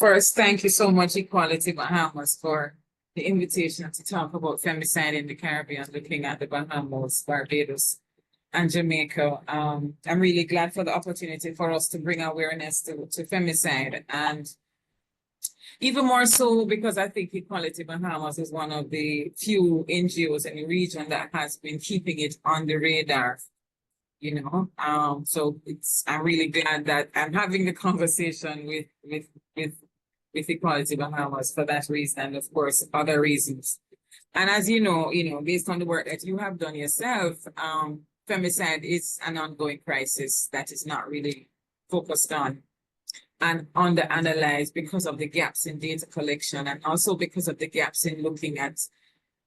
First, thank you so much, Equality Bahamas, for the invitation to talk about femicide in the Caribbean, looking at the Bahamas, Barbados, and Jamaica. I'm really glad for the opportunity for us to bring awareness to femicide, and even more so because I think Equality Bahamas is one of the few NGOs in the region that has been keeping it on the radar. So I'm really glad that I'm having the conversation with Equality Bahamas for that reason, and of course other reasons. And as based on the work that you have done yourself, femicide is an ongoing crisis that is not really focused on and under-analyzed because of the gaps in data collection, and also because of the gaps in looking at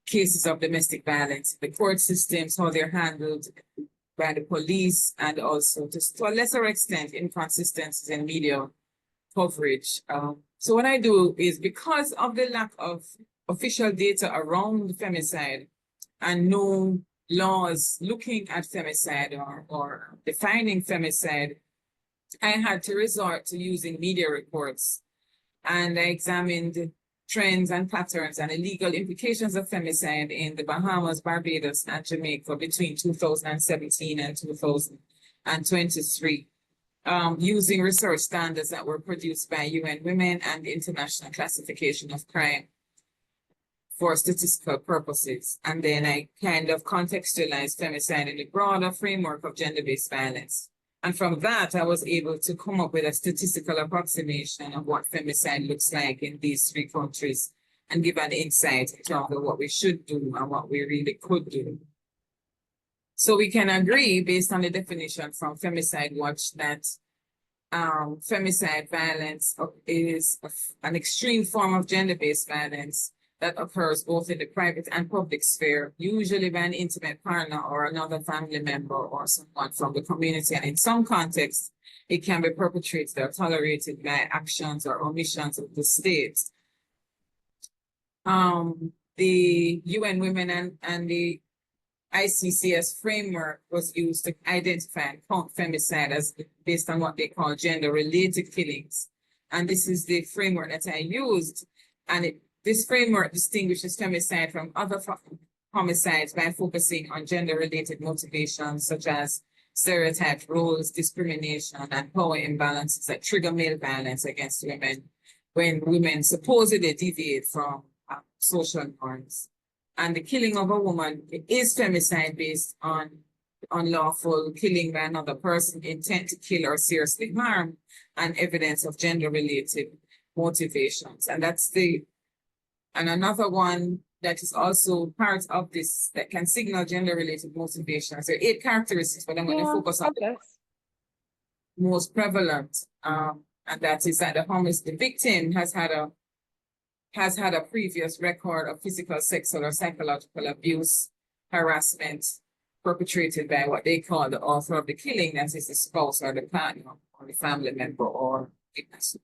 cases of domestic violence, the court systems, how they're handled by the police, and also to a lesser extent, inconsistencies in media coverage. So what I do is, because of the lack of official data around femicide and no laws looking at femicide or defining femicide, I had to resort to using media reports, and I examined trends and patterns and the legal implications of femicide in the Bahamas, Barbados, and Jamaica between 2017 and 2023, using research standards that were produced by UN Women and the International Classification of Crime for statistical purposes. And then I kind of contextualized femicide in the broader framework of gender-based violence. And from that, I was able to come up with a statistical approximation of what femicide looks like in these three countries and give an insight in terms of what we should do and what we really could do. So we can agree, based on the definition from Femicide Watch, that femicide violence is an extreme form of gender-based violence that occurs both in the private and public sphere, usually by an intimate partner or another family member or someone from the community. And in some contexts, it can be perpetrated or tolerated by actions or omissions of the state. The UN Women and the ICCS framework was used to identify and count femicide as based on what they call gender-related killings. And this is the framework that I used, and this framework distinguishes femicide from other homicides by focusing on gender-related motivations such as stereotyped roles, discrimination, and power imbalances that trigger male violence against women when women supposedly deviate from social norms. And the killing of a woman is femicide based on unlawful killing by another person, intent to kill or seriously harm, and evidence of gender-related motivations. And another one that is also part of this that can signal gender-related motivations. There are 8 characteristics, but I'm going to focus on the most prevalent, and that is that the victim has had a previous record of physical, sexual, or psychological abuse, harassment perpetrated by what they call the author of the killing, that is the spouse or the partner or the family member or witness.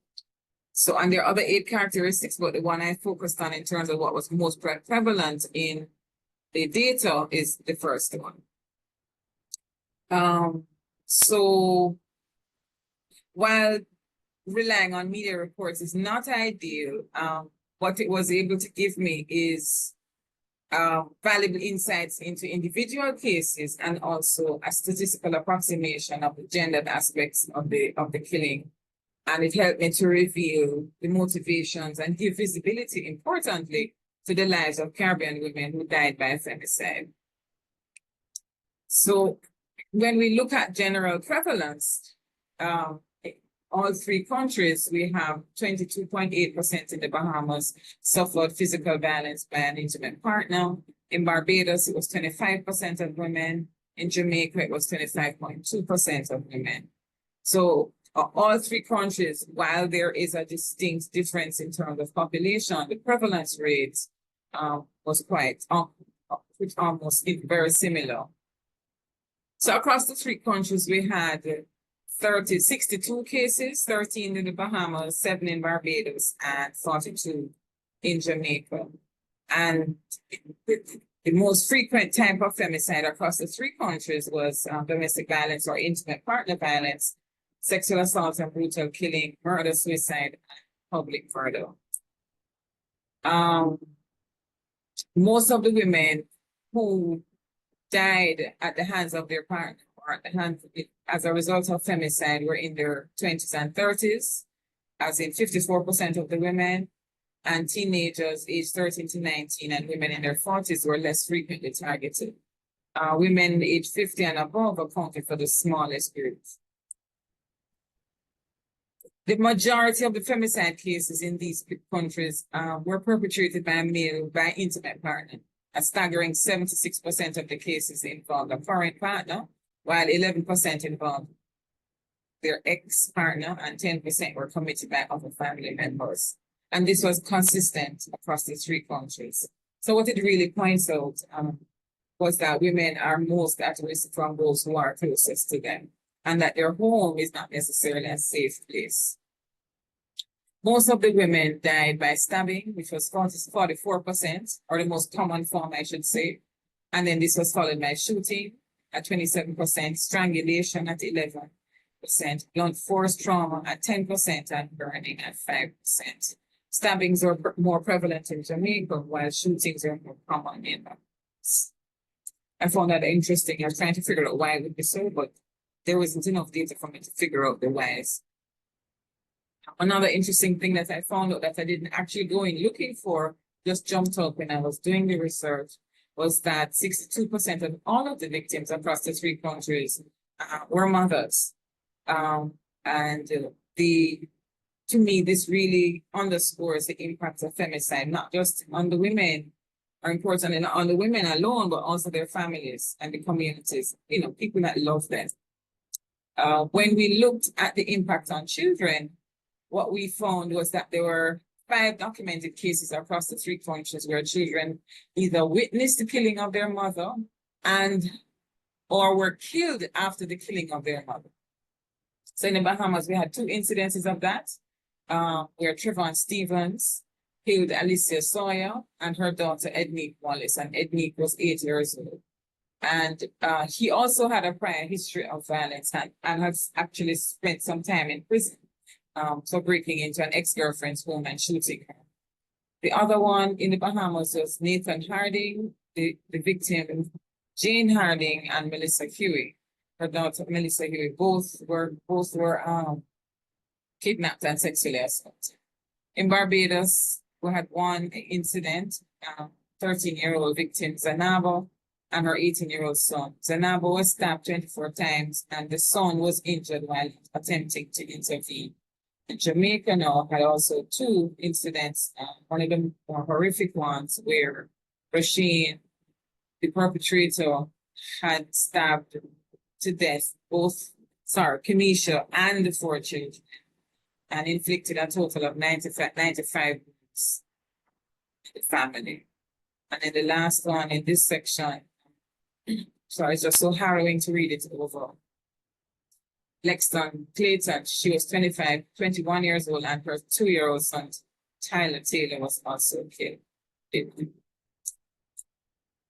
So, and there are other 8 characteristics, but the one I focused on in terms of what was most prevalent in the data is the first one. So while relying on media reports is not ideal, what it was able to give me is valuable insights into individual cases and also a statistical approximation of the gendered aspects of the killing. And it helped me to reveal the motivations and give visibility, importantly, to the lives of Caribbean women who died by femicide. So when we look at general prevalence, all 3 countries, we have 22.8% in the Bahamas suffered physical violence by an intimate partner. In Barbados, it was 25% of women. In Jamaica, it was 25.2% of women. So all 3 countries, while there is a distinct difference in terms of population, the prevalence rate was quite almost very similar. So across the 3 countries, we had 62 cases, 13 in the Bahamas, 7 in Barbados, and 42 in Jamaica. And the most frequent type of femicide across the 3 countries was domestic violence or intimate partner violence, sexual assault and brutal killing, murder, suicide, public further. Most of the women who died at the hands of their partner or at the hands as a result of femicide were in their 20s and 30s, as in 54% of the women, and teenagers aged 13 to 19 and women in their 40s were less frequently targeted. Women aged 50 and above accounted for the smallest groups. The majority of the femicide cases in these countries were perpetrated by a male by intimate partner. A staggering 76% of the cases involved a foreign partner, while 11% involved their ex-partner and 10% were committed by other family members. And this was consistent across the three countries. So what it really points out was that women are most at risk from those who are closest to them, and that their home is not necessarily a safe place. Most of the women died by stabbing, which was 44%, or the most common form, I should say. And then this was followed by shooting at 27%, strangulation at 11%, blunt force trauma at 10%, and burning at 5%. Stabbings are more prevalent in Jamaica, while shootings are more common in Bahamas. I found that interesting. I was trying to figure out why it would be so, but there wasn't enough data for me to figure out the whys. Another interesting thing that I found out that I didn't actually go in looking for, just jumped up when I was doing the research, was that 62% of all of the victims across the three countries were mothers. To me, this really underscores the impact of femicide, not just on the women, or importantly, not on the women alone, but also their families and the communities, people that love them. When we looked at the impact on children, what we found was that there were 5 documented cases across the three countries where children either witnessed the killing of their mother or were killed after the killing of their mother. So in the Bahamas, we had 2 incidences of that, where Trevon Stevens killed Alicia Sawyer and her daughter Ednique Wallace, and Ednique was 8 years old. And he also had a prior history of violence and has actually spent some time in prison. So breaking into an ex-girlfriend's home and shooting her. The other one in the Bahamas was Nathan Harding, the victim, Jane Harding and Melissa Huey. Her daughter Melissa Huey, both were kidnapped and sexually assaulted. In Barbados, we had one incident, 13-year-old victim Zanabo and her 18-year-old son. Zanabo was stabbed 24 times and the son was injured while attempting to intervene. In Jamaica now had also 2 incidents, one of the more horrific ones where Rasheen, the perpetrator, had stabbed to death Kamisha and the 4 children, and inflicted a total of 95 wounds to the family. And then the last one in this section, so it's just so harrowing to read it over. Lexton Clayton, she was 21 years old, and her 2-year-old son, Tyler Taylor, was also killed.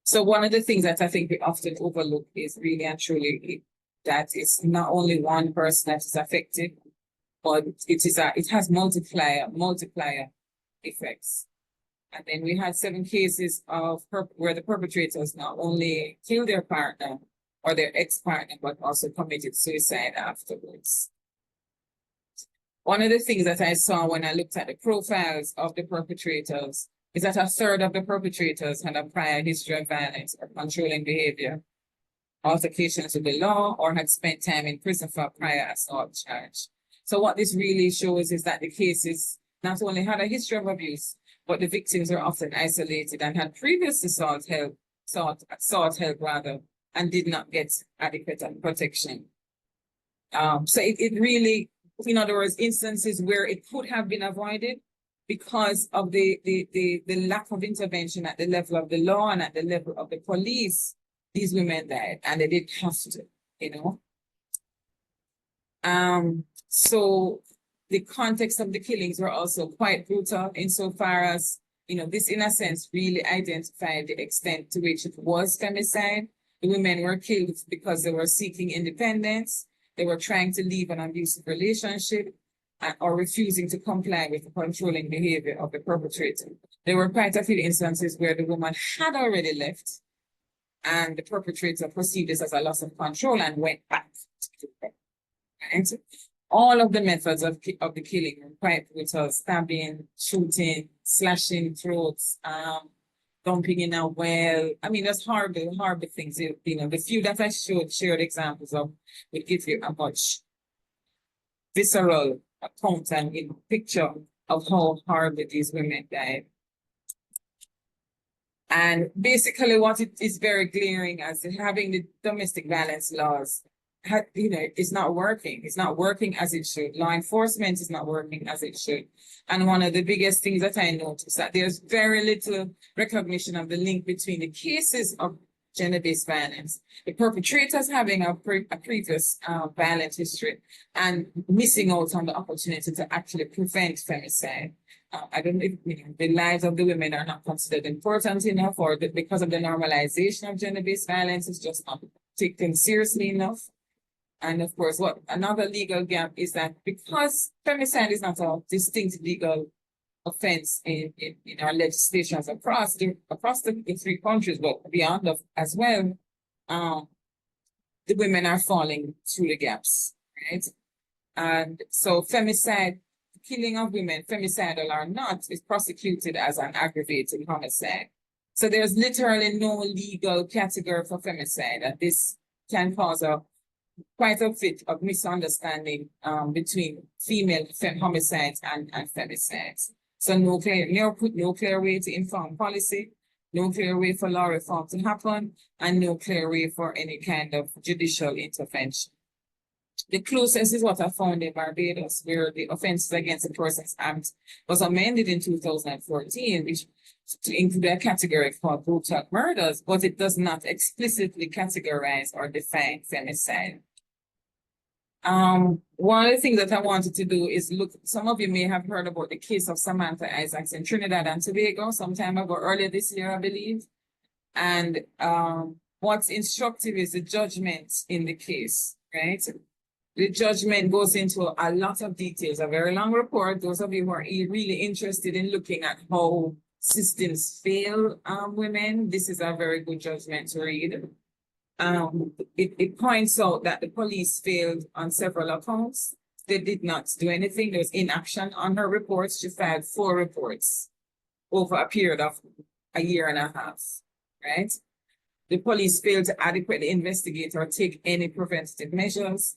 So one of the things that I think we often overlook is really and truly that it's not only one person that is affected, but it has multiplier effects. And then we had 7 cases where the perpetrators not only killed their partner or their ex-partner, but also committed suicide afterwards. One of the things that I saw when I looked at the profiles of the perpetrators is that 1/3 of the perpetrators had a prior history of violence or controlling behavior, altercations with the law, or had spent time in prison for a prior assault charge. So what this really shows is that the cases not only had a history of abuse, but the victims were often isolated and had previously sought help and did not get adequate protection. So it really, in other words, instances where it could have been avoided because of the lack of intervention at the level of the law and at the level of the police, these women died, and they didn't have to, So the context of the killings were also quite brutal insofar as, this in a sense really identified the extent to which it was femicide. The women were killed because they were seeking independence. They were trying to leave an abusive relationship. or refusing to comply with the controlling behavior of the perpetrator. There were quite a few instances where the woman had already left and the perpetrator perceived this as a loss of control and went back to do it. Right? All of the methods of the killing were quite brutal: stabbing, shooting, slashing throats, dumping in a well. I mean, there's horrible, horrible things. You know, the few that I shared examples of would give you a much visceral account and picture of how horribly these women died. And basically what it is very glaring as having the domestic violence laws, it's not working. It's not working as it should. Law enforcement is not working as it should. And one of the biggest things that I noticed that there's very little recognition of the link between the cases of gender-based violence, the perpetrators having a previous violent history, and missing out on the opportunity to actually prevent femicide. I don't know if the lives of the women are not considered important enough, or because of the normalization of gender-based violence, it's just not taken seriously enough. And of course, what another legal gap is that because femicide is not a distinct legal offense in our legislations across the 3 countries, but beyond as well, the women are falling through the gaps, right? And so femicide, killing of women, femicidal or not, is prosecuted as an aggravated homicide. So there's literally no legal category for femicide, and this can cause quite a bit of misunderstanding between female homicides and femicides. So no clear way to inform policy, no clear way for law reform to happen, and no clear way for any kind of judicial intervention. The closest is what I found in Barbados, where the Offences Against the Persons Act was amended in 2014, which to include a category called brutal murders, but it does not explicitly categorize or define femicide. One of the things that I wanted to do is look, some of you may have heard about the case of Samantha Isaacs in Trinidad and Tobago some time ago, earlier this year, I believe. And what's instructive is the judgment in the case, right? The judgment goes into a lot of details, a very long report. Those of you who are really interested in looking at how systems fail women, this is a very good judgment to read. It points out that the police failed on several accounts. They did not do anything. There was inaction on her reports. She filed 4 reports over a period of a year and a half, right? The police failed to adequately investigate or take any preventative measures.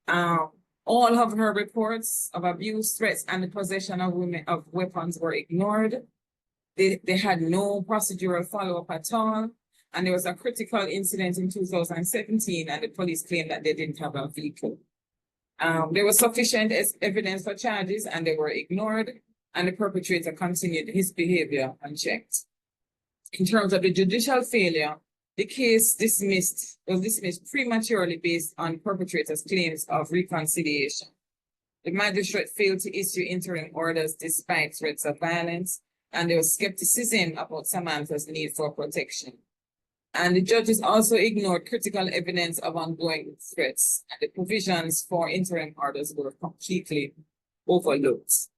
All of her reports of abuse, threats, and the possession of weapons were ignored. They had no procedural follow-up at all. And there was a critical incident in 2017, and the police claimed that they didn't have a vehicle. There was sufficient evidence for charges, and they were ignored, and the perpetrator continued his behavior unchecked. In terms of the judicial failure, the case was dismissed prematurely based on perpetrators' claims of reconciliation. The magistrate failed to issue interim orders despite threats of violence, and there was skepticism about Samantha's need for protection. And the judges also ignored critical evidence of ongoing threats, and the provisions for interim orders were completely overlooked.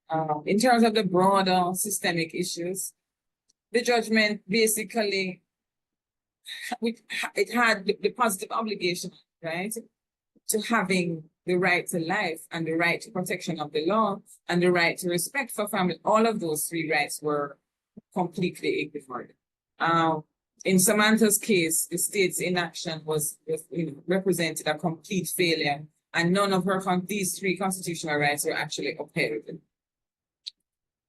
In terms of the broader systemic issues, the judgment basically, it had the positive obligation, right, to having the right to life and the right to protection of the law and the right to respect for family. All of those 3 rights were completely ignored. In Samantha's case, the state's inaction represented a complete failure, and none of these 3 constitutional rights were actually upheld.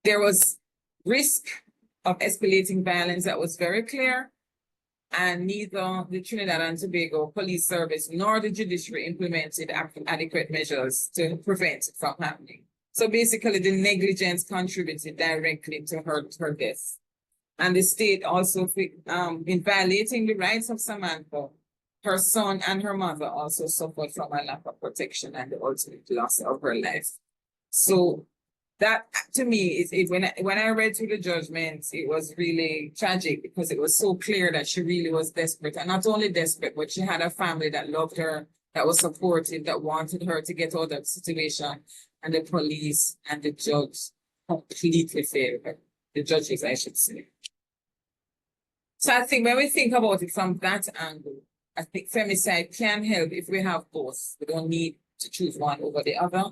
There was risk of escalating violence that was very clear, and neither the Trinidad and Tobago Police Service nor the judiciary implemented adequate measures to prevent it from happening. So basically, the negligence contributed directly to her death. And the state also, in violating the rights of Samantha, her son and her mother also suffered from a lack of protection and the ultimate loss of her life. So that, to me, when I read through the judgment, it was really tragic because it was so clear that she really was desperate. And not only desperate, but she had a family that loved her that was supportive, that wanted her to get out of that situation, and the police and the judge completely failed her. The judges, I should say. So I think when we think about it from that angle, I think femicide can help if we have both. We don't need to choose one over the other,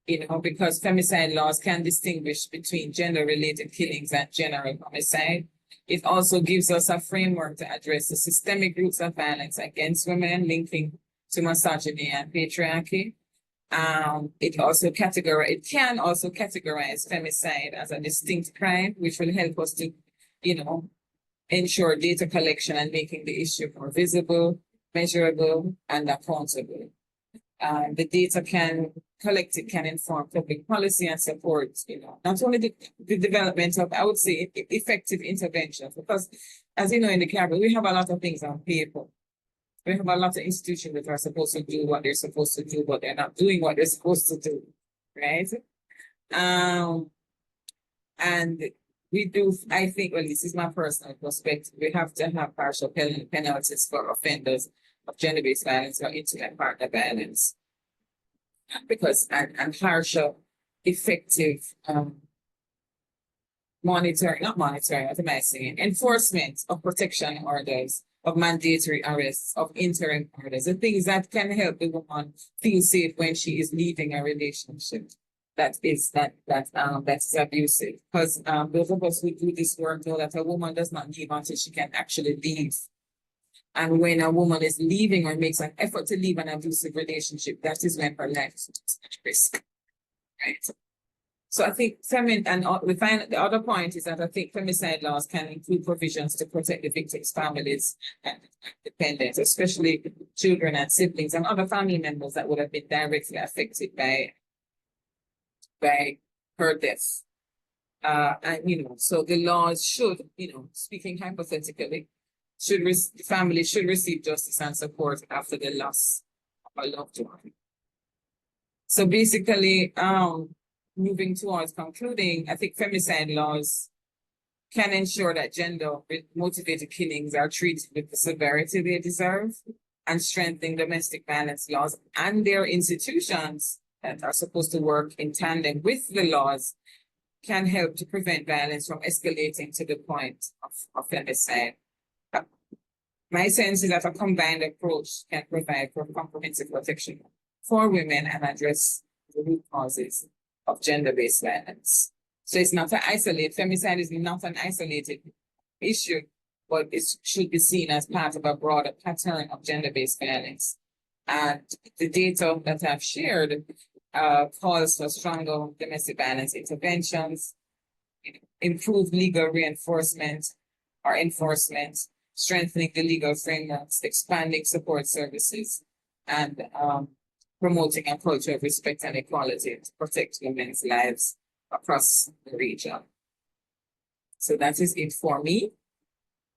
because femicide laws can distinguish between gender-related killings and general homicide. It also gives us a framework to address the systemic roots of violence against women, linking to misogyny and patriarchy. It can also categorize femicide as a distinct crime, which will help us to, ensure data collection and making the issue more visible, measurable, and accountable. The data collected can inform public policy and support, not only the development of, I would say, effective interventions, because as you know, in the Caribbean, we have a lot of things on paper. We have a lot of institutions that are supposed to do what they're supposed to do, but they're not doing what they're supposed to do, right? And we do, I think, well, this is my personal perspective, we have to have partial penalties for offenders of gender-based violence or intimate partner violence. Because, and harsher, effective enforcement of protection orders, of mandatory arrests, of interim orders, the things that can help the woman feel safe when she is leaving a relationship that is abusive. Because those of us who do this work know that a woman does not leave until she can actually leave. And when a woman is leaving or makes an effort to leave an abusive relationship, that is when her life is at risk, right? So I think we find the other point is that I think femicide laws can include provisions to protect the victims' families and dependents, especially children and siblings and other family members that would have been directly affected by her death. So the laws should, speaking hypothetically, the family should receive justice and support after the loss of a loved one. So basically, moving towards concluding, I think femicide laws can ensure that gender-motivated killings are treated with the severity they deserve, and strengthening domestic violence laws and their institutions that are supposed to work in tandem with the laws can help to prevent violence from escalating to the point of femicide. My sense is that a combined approach can provide for comprehensive protection for women and address the root causes of gender-based violence. So it's not femicide is not an isolated issue, but it should be seen as part of a broader pattern of gender-based violence. And the data that I've shared calls for stronger domestic violence interventions, improved legal reinforcement or enforcement, strengthening the legal frameworks, expanding support services, and promoting a culture of respect and equality to protect women's lives across the region. So that is it for me.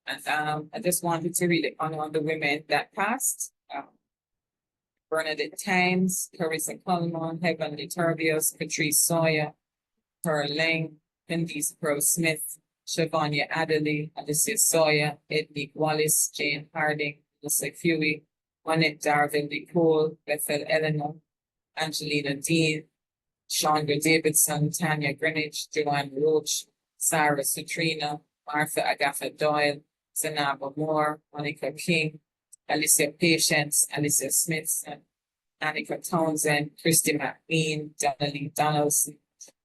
And I just wanted to really honor the women that passed. Bernadette Times, Carissa Coleman, Heavenly Turbius, Patrice Sawyer, Pearl Lang, Candice Pearl Smith, Siobhania Adderley, Alicia Sawyer, Ednick Wallace, Jane Harding, Melissa Huey, Juanette Darvin Nicole, Bethel Eleanor, Angelina Dean, Chandra Davidson, Tanya Greenwich, Joanne Roach, Sarah Sutrina, Martha Agatha Doyle, Zanaba Moore, Monica King, Alicia Patience, Alicia Smithson, Annika Townsend, Christy McBean, Donnelly Donaldson,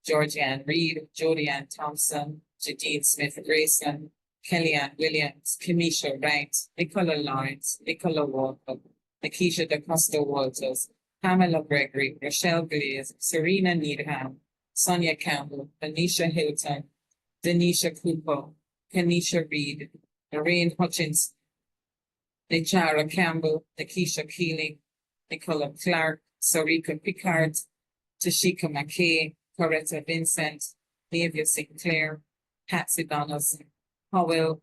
Georgianne Reed, Jodianne Thompson, Jadine Smith Grayson, Kellyanne Williams, Kamisha Wright, Nicola Lawrence, Nicola Walker, Nakisha DaCosta Walters, Pamela Gregory, Rochelle Glaze, Serena Needham, Sonia Campbell, Anisha Hilton, Denisha Cooper, Kenisha Reed, Lorraine Hutchins, Nichara Campbell, Nakisha Keeling, Nicola Clark, Sarika Picard, Tashika McKay, Coretta Vincent, Navia Sinclair, Patsy Donaldson, Howell,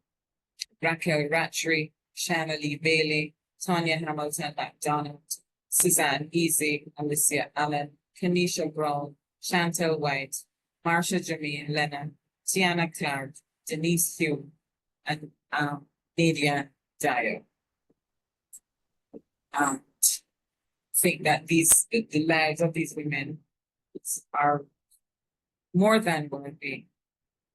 Raquel Ratchery, Shanna Lee Bailey, Tanya Hamilton McDonald, Suzanne Easy, Alicia Allen, Kenesha Brown, Chantel White, Marsha Jermaine Lennon, Tiana Clark, Denise Hugh, and Nadia Dyer. think that the lives of these women are more than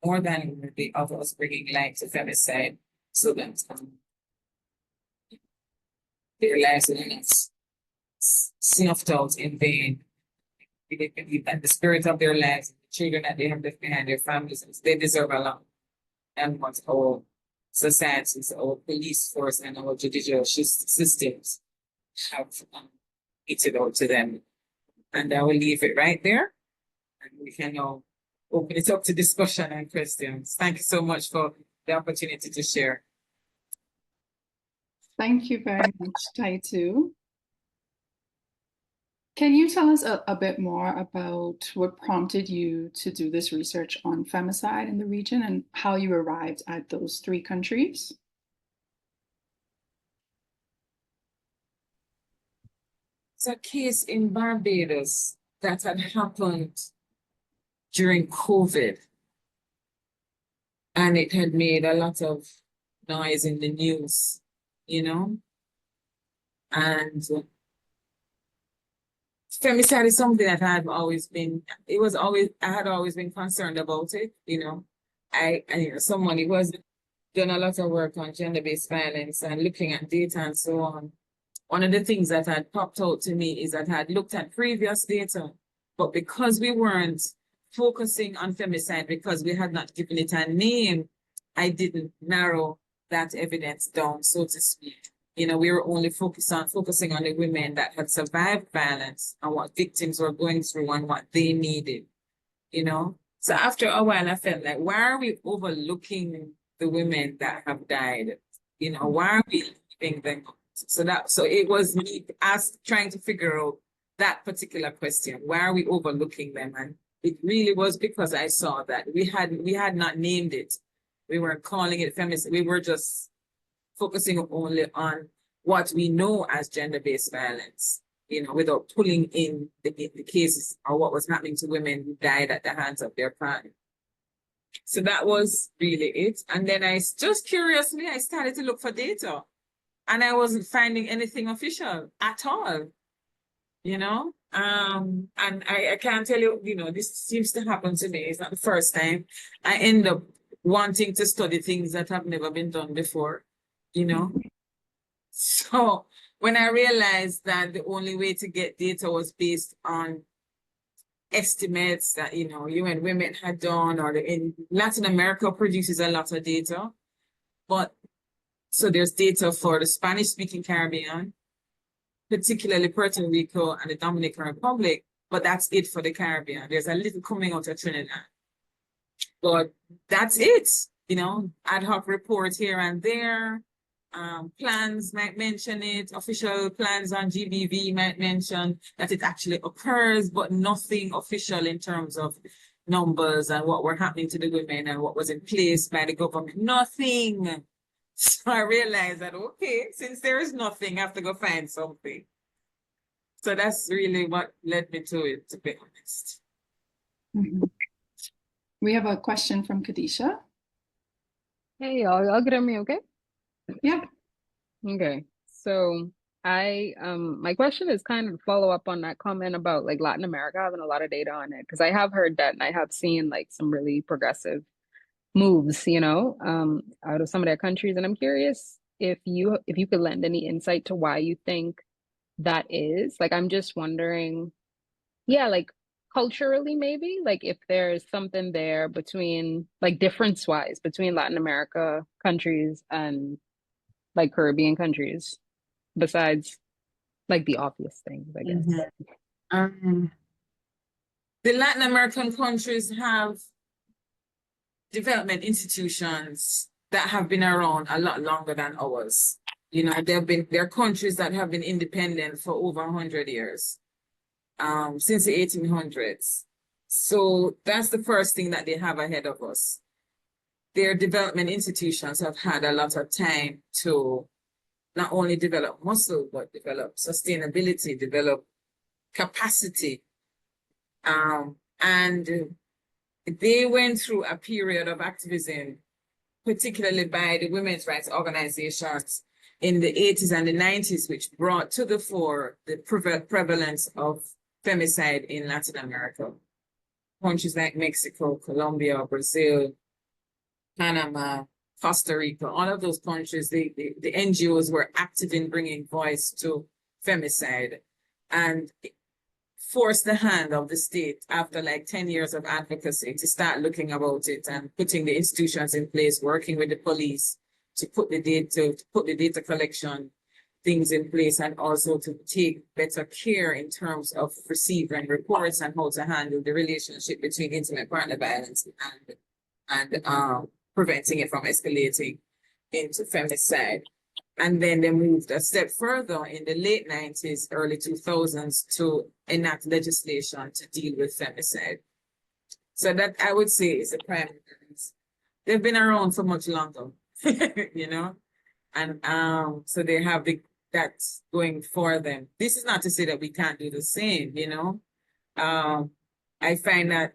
worthy of us bringing light to femicide, so that their lives are not snuffed out in vain. They believe that the spirit of their lives, the children that they have left behind, their families, they deserve a lot. And what our societies, our police force, and our judicial systems have meted out to them. And I will leave it right there. And we can now open it up to discussion and questions. Thank you so much for the opportunity to share. Thank you very much, Taitu. Can you tell us a bit more about what prompted you to do this research on femicide in the region and how you arrived at those 3 countries? It's a case in Barbados that had happened during COVID. And it had made a lot of noise in the news, you know? And femicide is something that I had always been concerned about it, you know. I someone who has done a lot of work on gender-based violence and looking at data and so on. One of the things that had popped out to me is that I had looked at previous data, but because we weren't focusing on femicide, because we had not given it a name, I didn't narrow that evidence down, so to speak. You know, we were only focusing on the women that had survived violence and what victims were going through and what they needed, you know? So after a while, I felt like, why are we overlooking the women that have died? You know, why are we leaving them? So it was me trying to figure out that particular question. Why are we overlooking them? And it really was because I saw that we had not named it. We weren't calling it femicide. We were just focusing only on what we know as gender-based violence, you know, without pulling in the cases or what was happening to women who died at the hands of their partner. So that was really it. And then just curiously, I started to look for data. And I wasn't finding anything official at all, you know? And I can't tell you, you know, this seems to happen to me. It's not the first time. I end up wanting to study things that have never been done before, you know? So when I realized that the only way to get data was based on estimates that, you know, UN Women had done, or in Latin America produces a lot of data, but so there's data for the Spanish-speaking Caribbean, particularly Puerto Rico and the Dominican Republic, but that's it for the Caribbean. There's a little coming out of Trinidad. But that's it, you know, ad hoc reports here and there. Plans might mention it, official plans on GBV might mention that it actually occurs, but nothing official in terms of numbers and what were happening to the women and what was in place by the government. Nothing. So I realized that, okay, since there is nothing, I have to go find something. So that's really what led me to it, to be honest. Mm-hmm. We have a question from Kadisha. Hey, y'all get me okay? Yeah. Okay. So my question is kind of follow up on that comment about like Latin America having a lot of data on it, because I have heard that and I have seen like some really progressive moves, you know, out of some of their countries. And I'm curious if you could lend any insight to why you think that is. Like, I'm just wondering, yeah, like culturally maybe, like if there's something there between like difference-wise between Latin America countries and like Caribbean countries, besides like the obvious things, I guess. Mm-hmm. The Latin American countries have development institutions that have been around a lot longer than ours. You know, there are countries that have been independent for over 100 years, since the 1800s. So that's the first thing that they have ahead of us. Their development institutions have had a lot of time to not only develop muscle, but develop sustainability, develop capacity. And they went through a period of activism, particularly by the women's rights organizations in the 80s and the 90s, which brought to the fore the prevalence of femicide in Latin America. Countries like Mexico, Colombia, Brazil, Panama, Costa Rica, all of those countries, the NGOs were active in bringing voice to femicide and forced the hand of the state after like 10 years of advocacy to start looking about it and putting the institutions in place, working with the police to put the data collection things in place, and also to take better care in terms of receiving reports and how to handle the relationship between intimate partner violence and preventing it from escalating into femicide. And then they moved a step further in the late 90s, early 2000s to enact legislation to deal with femicide. So that I would say is a primary reason. They've been around for much longer, you know, and so they have that's going for them. This is not to say that we can't do the same, you know. I find that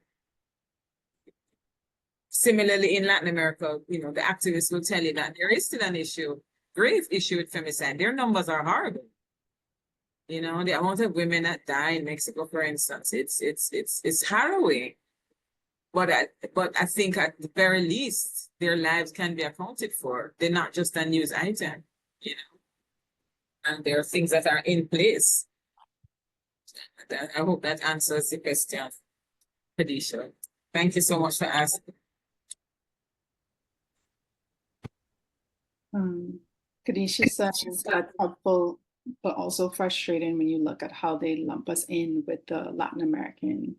similarly in Latin America, you know, the activists will tell you that there is still an issue, grave issue with femicide. Their numbers are horrible. You know, the amount of women that die in Mexico, for instance, it's harrowing. But I think at the very least, their lives can be accounted for. They're not just a news item, you know. And there are things that are in place. I hope that answers the question, Khadisha. Thank you so much for asking. Khadisha says that's helpful, but also frustrating when you look at how they lump us in with the Latin American.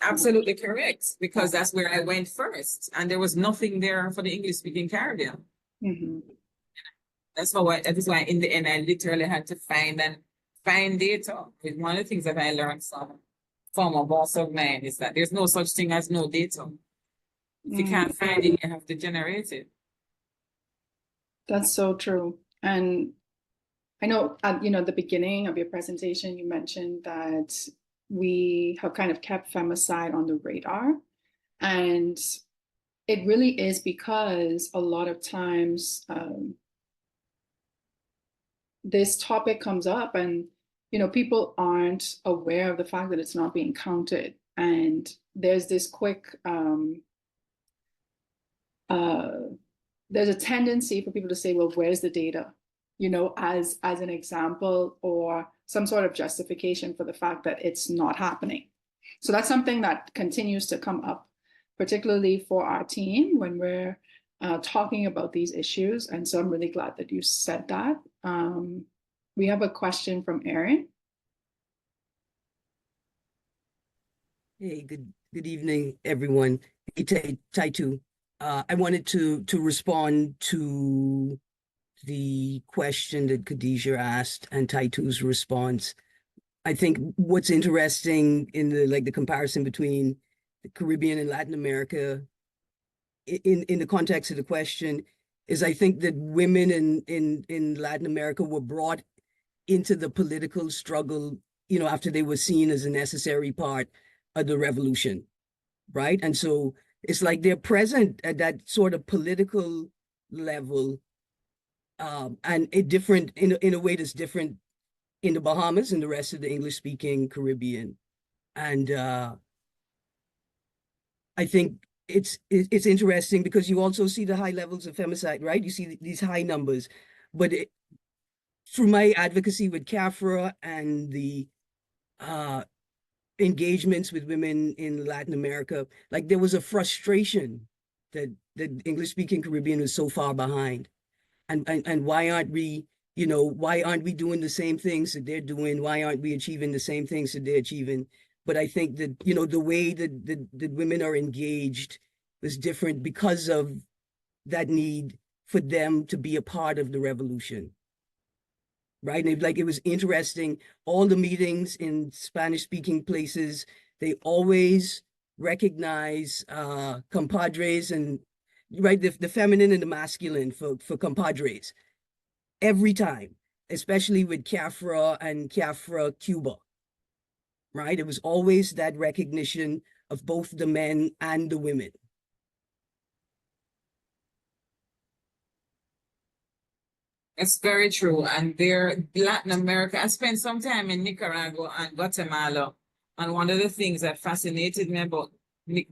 Absolutely correct, because that's where I went first, and there was nothing there for the English-speaking Caribbean. Mm-hmm. That is why in the end I literally had to find data. One of the things that I learned from former boss of mine is that there's no such thing as no data. If you can't find it, you have to generate it. That's so true. And I know at the beginning of your presentation, you mentioned that we have kind of kept femicide on the radar. And it really is because a lot of times this topic comes up and, people aren't aware of the fact that it's not being counted. And there's this quick, there's a tendency for people to say, well, where's the data? As an example or some sort of justification for the fact that it's not happening. So that's something that continues to come up, particularly for our team when we're talking about these issues. And so I'm really glad that you said that. We have a question from Aaron. Hey, good evening, everyone. Hey, Taitu. I wanted to respond to the question that Khadisha asked and Taitu's response. I think what's interesting in the comparison between the Caribbean and Latin America in the context of the question is I think that women in Latin America were brought into the political struggle, after they were seen as a necessary part of the revolution, right? And so it's like they're present at that sort of political level, and in a way that's different in the Bahamas and the rest of the English-speaking Caribbean. And I think it's interesting because you also see the high levels of femicide, right? You see these high numbers, but through my advocacy with CAFRA and the engagements with women in Latin America, like there was a frustration that the English-speaking Caribbean was so far behind. And why aren't we doing the same things that they're doing? Why aren't we achieving the same things that they're achieving? But I think that, the way that women are engaged was different because of that need for them to be a part of the revolution. Right? And it was interesting, all the meetings in Spanish-speaking places, they always recognize compadres and, right, the feminine and the masculine for compadres every time, especially with CAFRA and CAFRA Cuba, right? It was always that recognition of both the men and the women. It's very true. And there, Latin America, I spent some time in Nicaragua and Guatemala. And one of the things that fascinated me about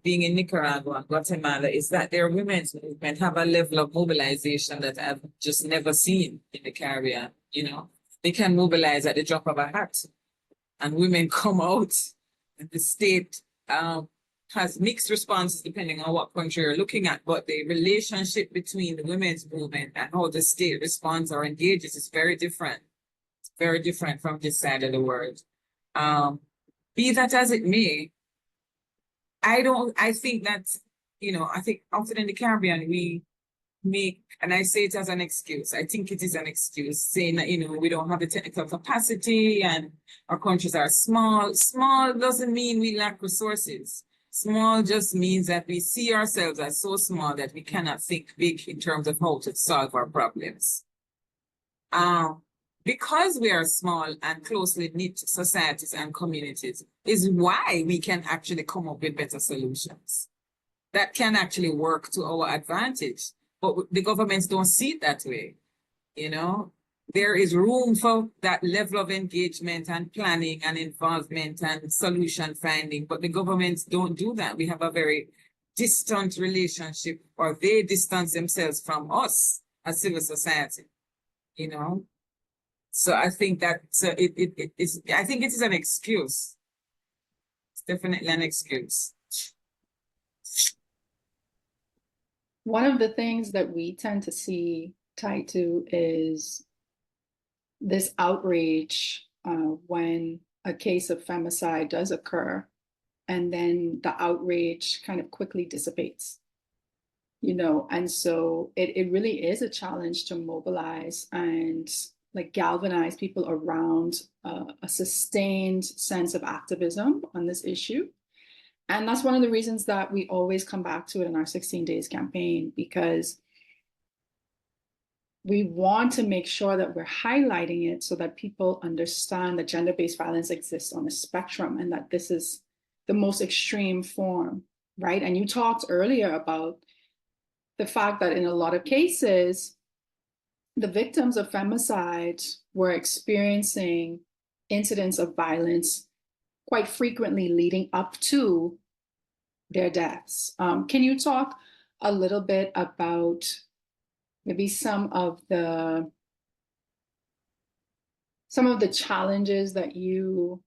being in Nicaragua and Guatemala is that their women's movement have a level of mobilization that I've just never seen in the Caribbean. You know, they can mobilize at the drop of a hat, and women come out. And the state has mixed responses depending on what country you're looking at, but the relationship between the women's movement and how the state responds or engages is very different. It's very different from this side of the world. Be that as it may, I think that, I think often in the Caribbean, we make, and I say it as an excuse, I think it is an excuse, saying that, we don't have the technical capacity and our countries are small. Small doesn't mean we lack resources. Small just means that we see ourselves as so small that we cannot think big in terms of how to solve our problems. Because we are small and closely knit societies and communities is why we can actually come up with better solutions that can actually work to our advantage. But the governments don't see it that way. There is room for that level of engagement and planning and involvement and solution finding, but the governments don't do that. We have a very distant relationship, or they distance themselves from us as civil society, So I think that I think it is an excuse. It's definitely an excuse. One of the things that we tend to see, Taitu, is this outrage when a case of femicide does occur, and then the outrage kind of quickly dissipates, and so it really is a challenge to mobilize and galvanize people around a sustained sense of activism on this issue. And that's one of the reasons that we always come back to it in our 16 Days campaign, because we want to make sure that we're highlighting it so that people understand that gender-based violence exists on a spectrum and that this is the most extreme form, right? And you talked earlier about the fact that in a lot of cases, the victims of femicide were experiencing incidents of violence quite frequently leading up to their deaths. Can you talk a little bit about maybe some of the challenges that you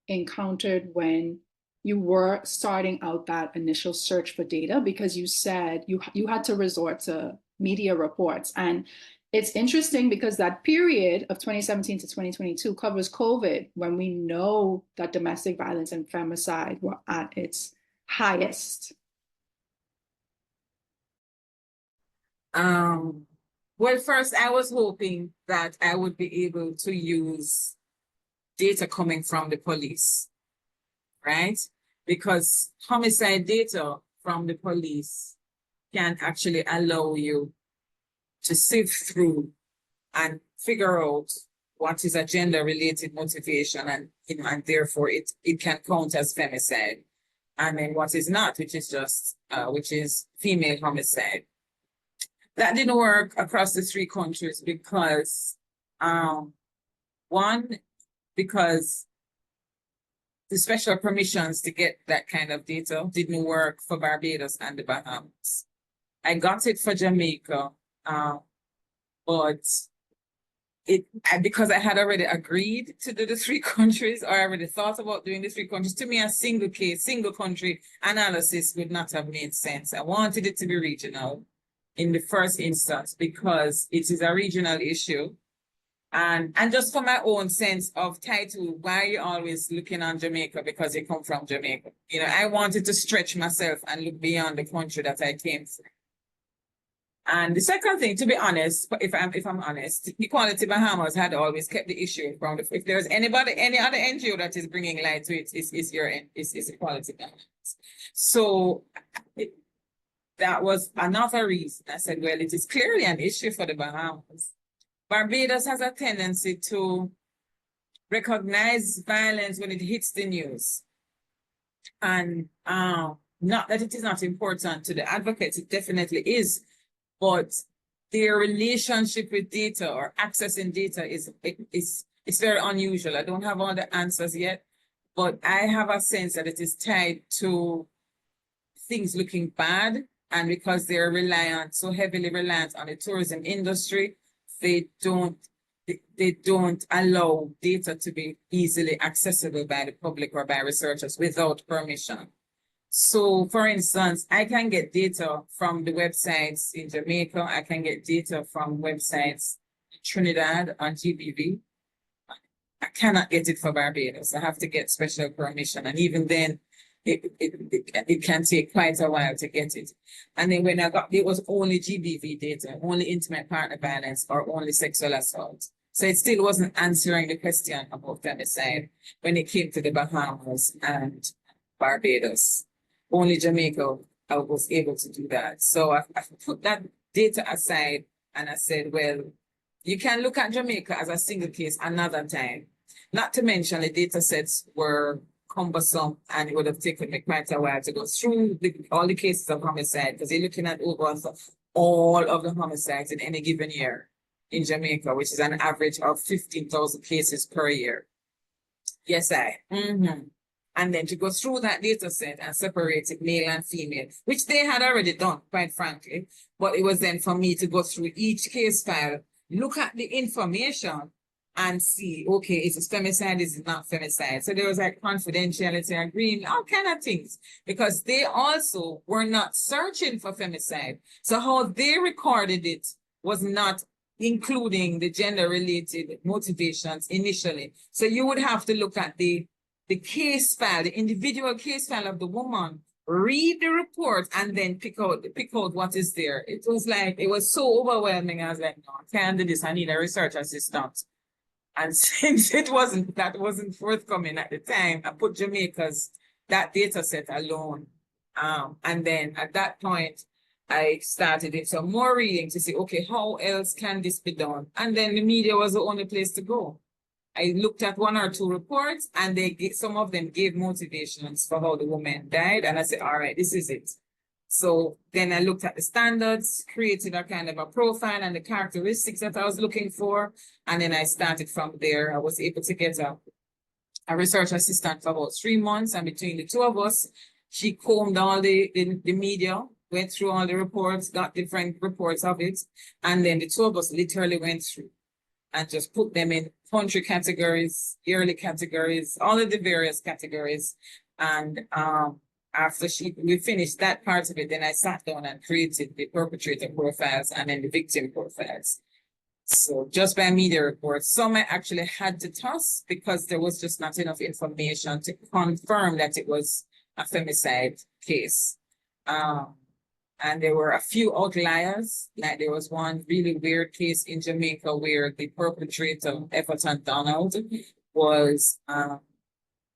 encountered when you were starting out that initial search for data? Because you said you had to resort to media reports. And it's interesting because that period of 2017 to 2022 covers COVID, when we know that domestic violence and femicide were at its highest. Well, first, I was hoping that I would be able to use data coming from the police, right? Because homicide data from the police can actually allow you to sift through and figure out what is a gender-related motivation, and therefore it can count as femicide, and then what is not, which is female homicide. That didn't work across the 3 countries because, because the special permissions to get that kind of data didn't work for Barbados and the Bahamas. I got it for Jamaica, but because I had already agreed to do the 3 countries, or I already thought about doing the 3 countries, to me a single country analysis would not have made sense. I wanted it to be regional in the first instance because it is a regional issue. And just for my own sense of title, why are you always looking on Jamaica because you come from Jamaica? I wanted to stretch myself and look beyond the country that I came from. And the second thing, to be honest, if I'm honest, Equality Bahamas had always kept the issue from if there's any other NGO that is bringing light to it, is Equality Bahamas. So that was another reason. I said, well, it is clearly an issue for the Bahamas. Barbados has a tendency to recognize violence when it hits the news. And not that it is not important to the advocates, it definitely is. But their relationship with data or accessing data is it's very unusual. I don't have all the answers yet, but I have a sense that it is tied to things looking bad, and because they're so heavily reliant on the tourism industry, they don't allow data to be easily accessible by the public or by researchers without permission. So, for instance, I can get data from the websites in Jamaica. I can get data from websites in Trinidad on GBV. I cannot get it for Barbados. I have to get special permission. And even then, it can take quite a while to get it. And then when I got, it was only GBV data, only intimate partner violence or only sexual assault. So it still wasn't answering the question about femicide when it came to the Bahamas and Barbados. Only Jamaica, I was able to do that. So I put that data aside and I said, well, you can look at Jamaica as a single case another time. Not to mention the data sets were cumbersome and it would have taken me quite a while to go through all the cases of homicide, because you're looking at over all of the homicides in any given year in Jamaica, which is an average of 15,000 cases per year. Yes, And then to go through that data set and separate it male and female, which they had already done, quite frankly. But it was then for me to go through each case file, look at the information and see, okay, is it femicide, is it not femicide? So there was like confidentiality agreement, all kind of things, because they also were not searching for femicide. So how they recorded it was not including the gender-related motivations initially. So you would have to look at the case file, the individual case file of the woman, read the report, and then pick out what is there. It was like, it was so overwhelming. I was like, no, I can't do this. I need a research assistant. And since that wasn't forthcoming at the time, I put Jamaica's, that data set alone. And then at that point, I started doing some more reading to see, okay, how else can this be done? And then the media was the only place to go. I looked at one or two reports and some of them gave motivations for how the woman died. And I said, all right, this is it. So then I looked at the standards, created a kind of a profile and the characteristics that I was looking for. And then I started from there. I was able to get a research assistant for about 3 months. And between the two of us, she combed all the media, went through all the reports, got different reports of it. And then the two of us literally went through and just put them in country categories, yearly categories, all of the various categories. And after we finished that part of it, then I sat down and created the perpetrator profiles and then the victim profiles. So just by media reports, some I actually had to toss because there was just not enough information to confirm that it was a femicide case. And there were a few outliers, like there was one really weird case in Jamaica where the perpetrator, Everton Donald, was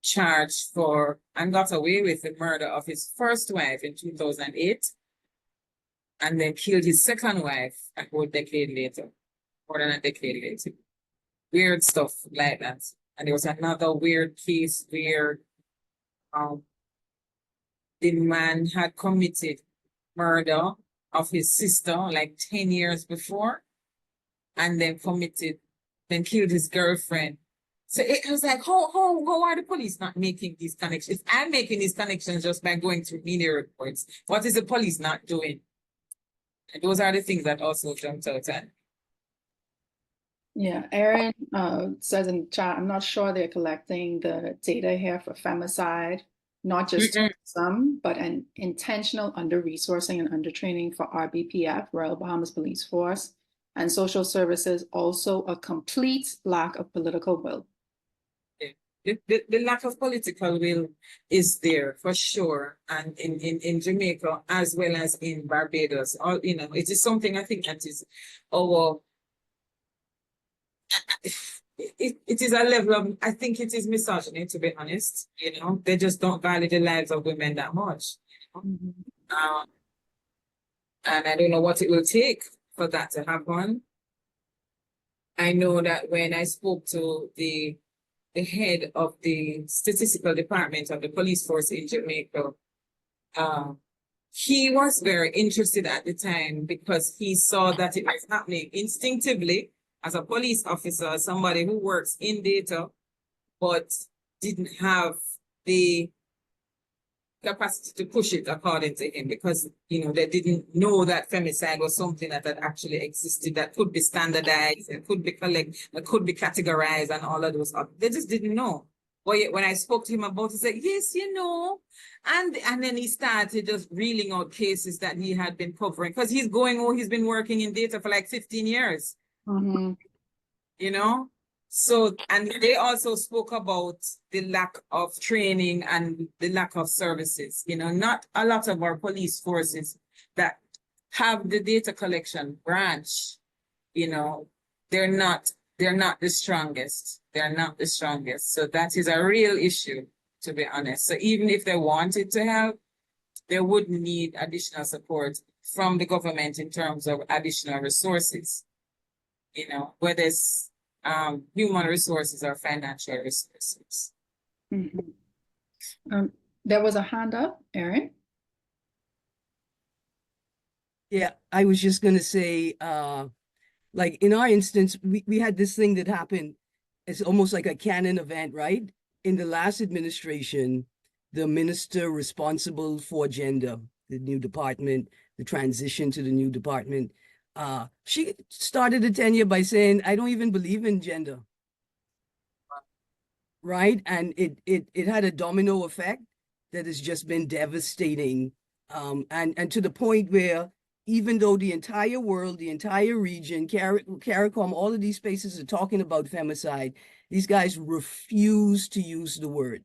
charged for and got away with the murder of his first wife in 2008 and then killed his second wife a whole decade later, more than a decade later. Weird stuff like that. And there was another weird case where the man had committed murder of his sister like 10 years before and then killed his girlfriend. So it was like, how are the police not making these connections? I'm making these connections just by going through media reports. What is the police not doing? And those are the things that also jumped out at. Yeah, Aaron says in chat, I'm not sure they're collecting the data here for femicide, not just some, but an intentional under-resourcing and under-training for RBPF, Royal Bahamas Police Force, and social services, also a complete lack of political will. The lack of political will is there for sure, and in Jamaica as well as in Barbados. It is something I think that is our. It is a level of, I think it is misogyny, to be honest. They just don't value the lives of women that much. And I don't know what it will take for that to happen. I know that when I spoke to the head of the statistical department of the police force in Jamaica, he was very interested at the time because he saw that it was happening instinctively as a police officer, somebody who works in data, but didn't have the capacity to push it, according to him, because they didn't know that femicide was something that had actually existed, that could be standardized, and could be that could be categorized, and all of those. They just didn't know. But yet when I spoke to him about it, he said, yes, and then he started just reeling out cases that he had been covering, because he's been working in data for like 15 years. Mm-hmm. So, and they also spoke about the lack of training and the lack of services. Not a lot of our police forces that have the data collection branch, they're not the strongest. They're not the strongest. So that is a real issue, to be honest. So even if they wanted to have, they would need additional support from the government in terms of additional resources, whether it's human resources or financial resources. Mm-hmm. There was a hand up, Erin. Yeah, I was just going to say, like in our instance, we had this thing that happened. It's almost like a canon event, right? In the last administration, the minister responsible for gender, the new department, the transition to the new department, she started the tenure by saying, I don't even believe in gender. Right? And it had a domino effect that has just been devastating. And to the point where even though the entire world, the entire region, CARICOM, all of these spaces are talking about femicide, these guys refuse to use the word.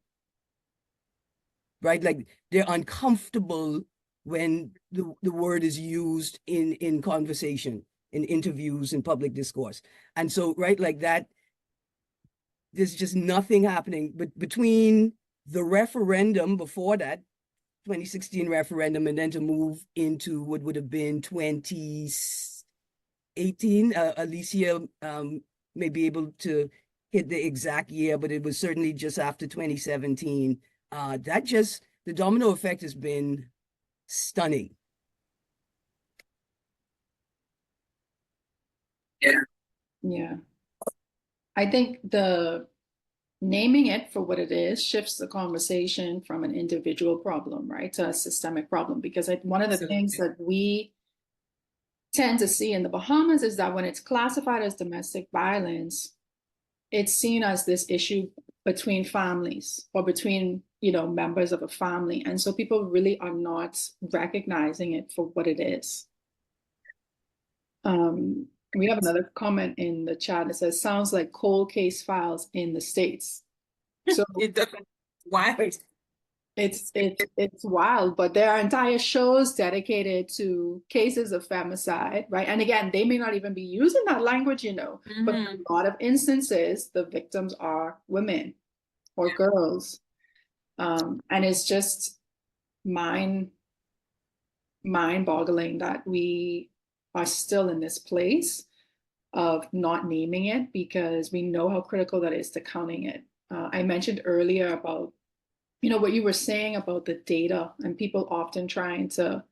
Right? Like they're uncomfortable when the word is used in conversation, in interviews, in public discourse. And so, right, like that, there's just nothing happening. But between the referendum before that, 2016 referendum, and then to move into what would have been 2018, Alicia may be able to hit the exact year, but it was certainly just after 2017. The domino effect has been stunning. Yeah. I think the naming it for what it is shifts the conversation from an individual problem, right, to a systemic problem. Because one of the things that we tend to see in the Bahamas is that when it's classified as domestic violence, it's seen as this issue between families or between, members of a family. And so people really are not recognizing it for what it is. We have another comment in the chat that says, sounds like cold case files in the States. So wild. It's wild, but there are entire shows dedicated to cases of femicide, right? And again, they may not even be using that language, but in a lot of instances, the victims are women or girls. And it's just mind-boggling that we are still in this place of not naming it, because we know how critical that is to counting it. I mentioned earlier about, what you were saying about the data, and people often trying to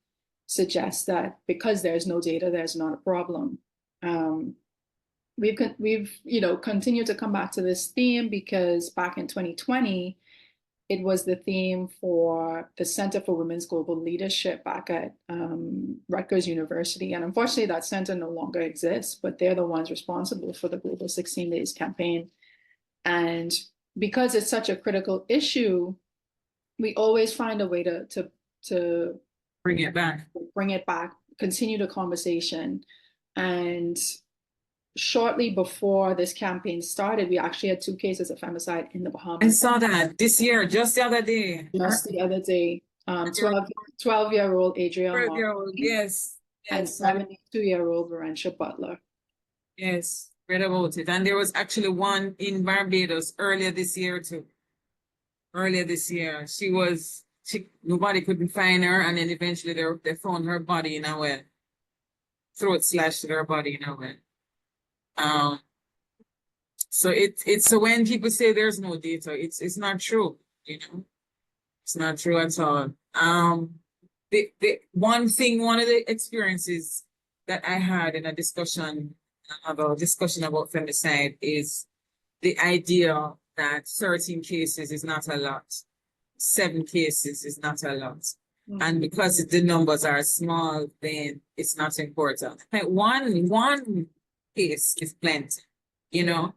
suggest that because there's no data, there's not a problem. We've continued to come back to this theme because back in 2020, it was the theme for the Center for Women's Global Leadership back at Rutgers University. And unfortunately, that center no longer exists, but they're the ones responsible for the Global 16 Days campaign. And because it's such a critical issue, we always find a way to bring it back, continue the conversation. And shortly before this campaign started, we actually had 2 cases of femicide in the Bahamas. I saw that this year, just the other day. 12-year-old Adrian, 12-year-old, yes. And 72-year-old Varentia Butler. Yes, read about it. And there was actually one in Barbados earlier this year too. Nobody couldn't find her, and then eventually they found her body in a well. Throat slashed to her body in a well. So so when people say there's no data, it's not true, It's not true at all. one of the experiences that I had in a discussion about femicide is the idea that 13 cases is not a lot. 7 cases is not a lot. And because the numbers are small, then it's not important. Like one case is plenty, you know.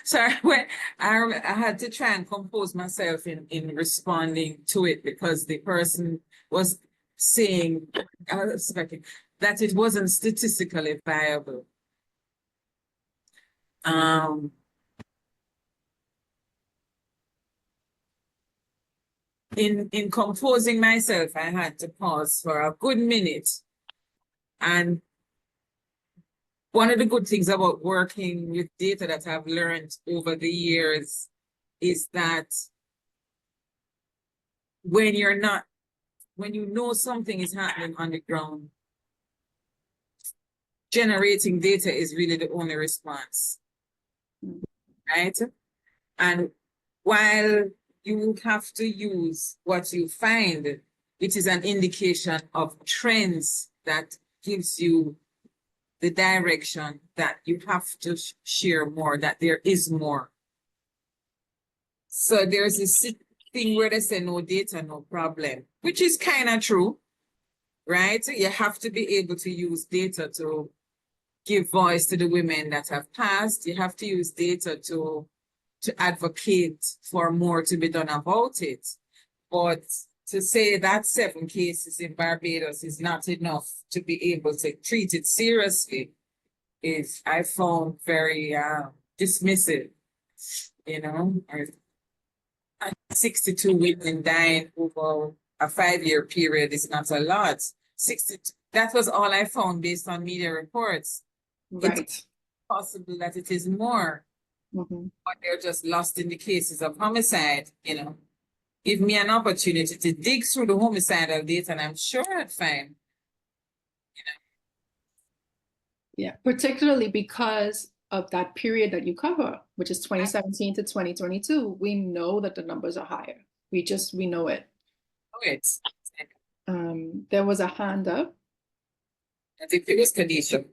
So when I had to try and compose myself in responding to it, because the person was saying that it wasn't statistically viable. In composing myself, I had to pause for a good minute. And one of the good things about working with data that I've learned over the years is that when you know something is happening on the ground, generating data is really the only response, right? And while you have to use what you find, it is an indication of trends that gives you the direction that you have to share more, that there is more. So there's this thing where they say no data, no problem, which is kind of true, right? You have to be able to use data to give voice to the women that have passed. You have to use data to advocate for more to be done about it. But to say that 7 cases in Barbados is not enough to be able to treat it seriously is, I found, very dismissive, you know. 62 women dying over a 5-year period is not a lot. 62, that was all I found based on media reports. Right. It's possible that it is more, but they're just lost in the cases of homicide, you know. Give me an opportunity to dig through the homicidal data, and I'm sure I'd find, you know. Yeah, particularly because of that period that you cover, which is 2017 to 2022. We know that the numbers are higher. We know it. Oh, it's There was a hand up. I think it was Kadisha.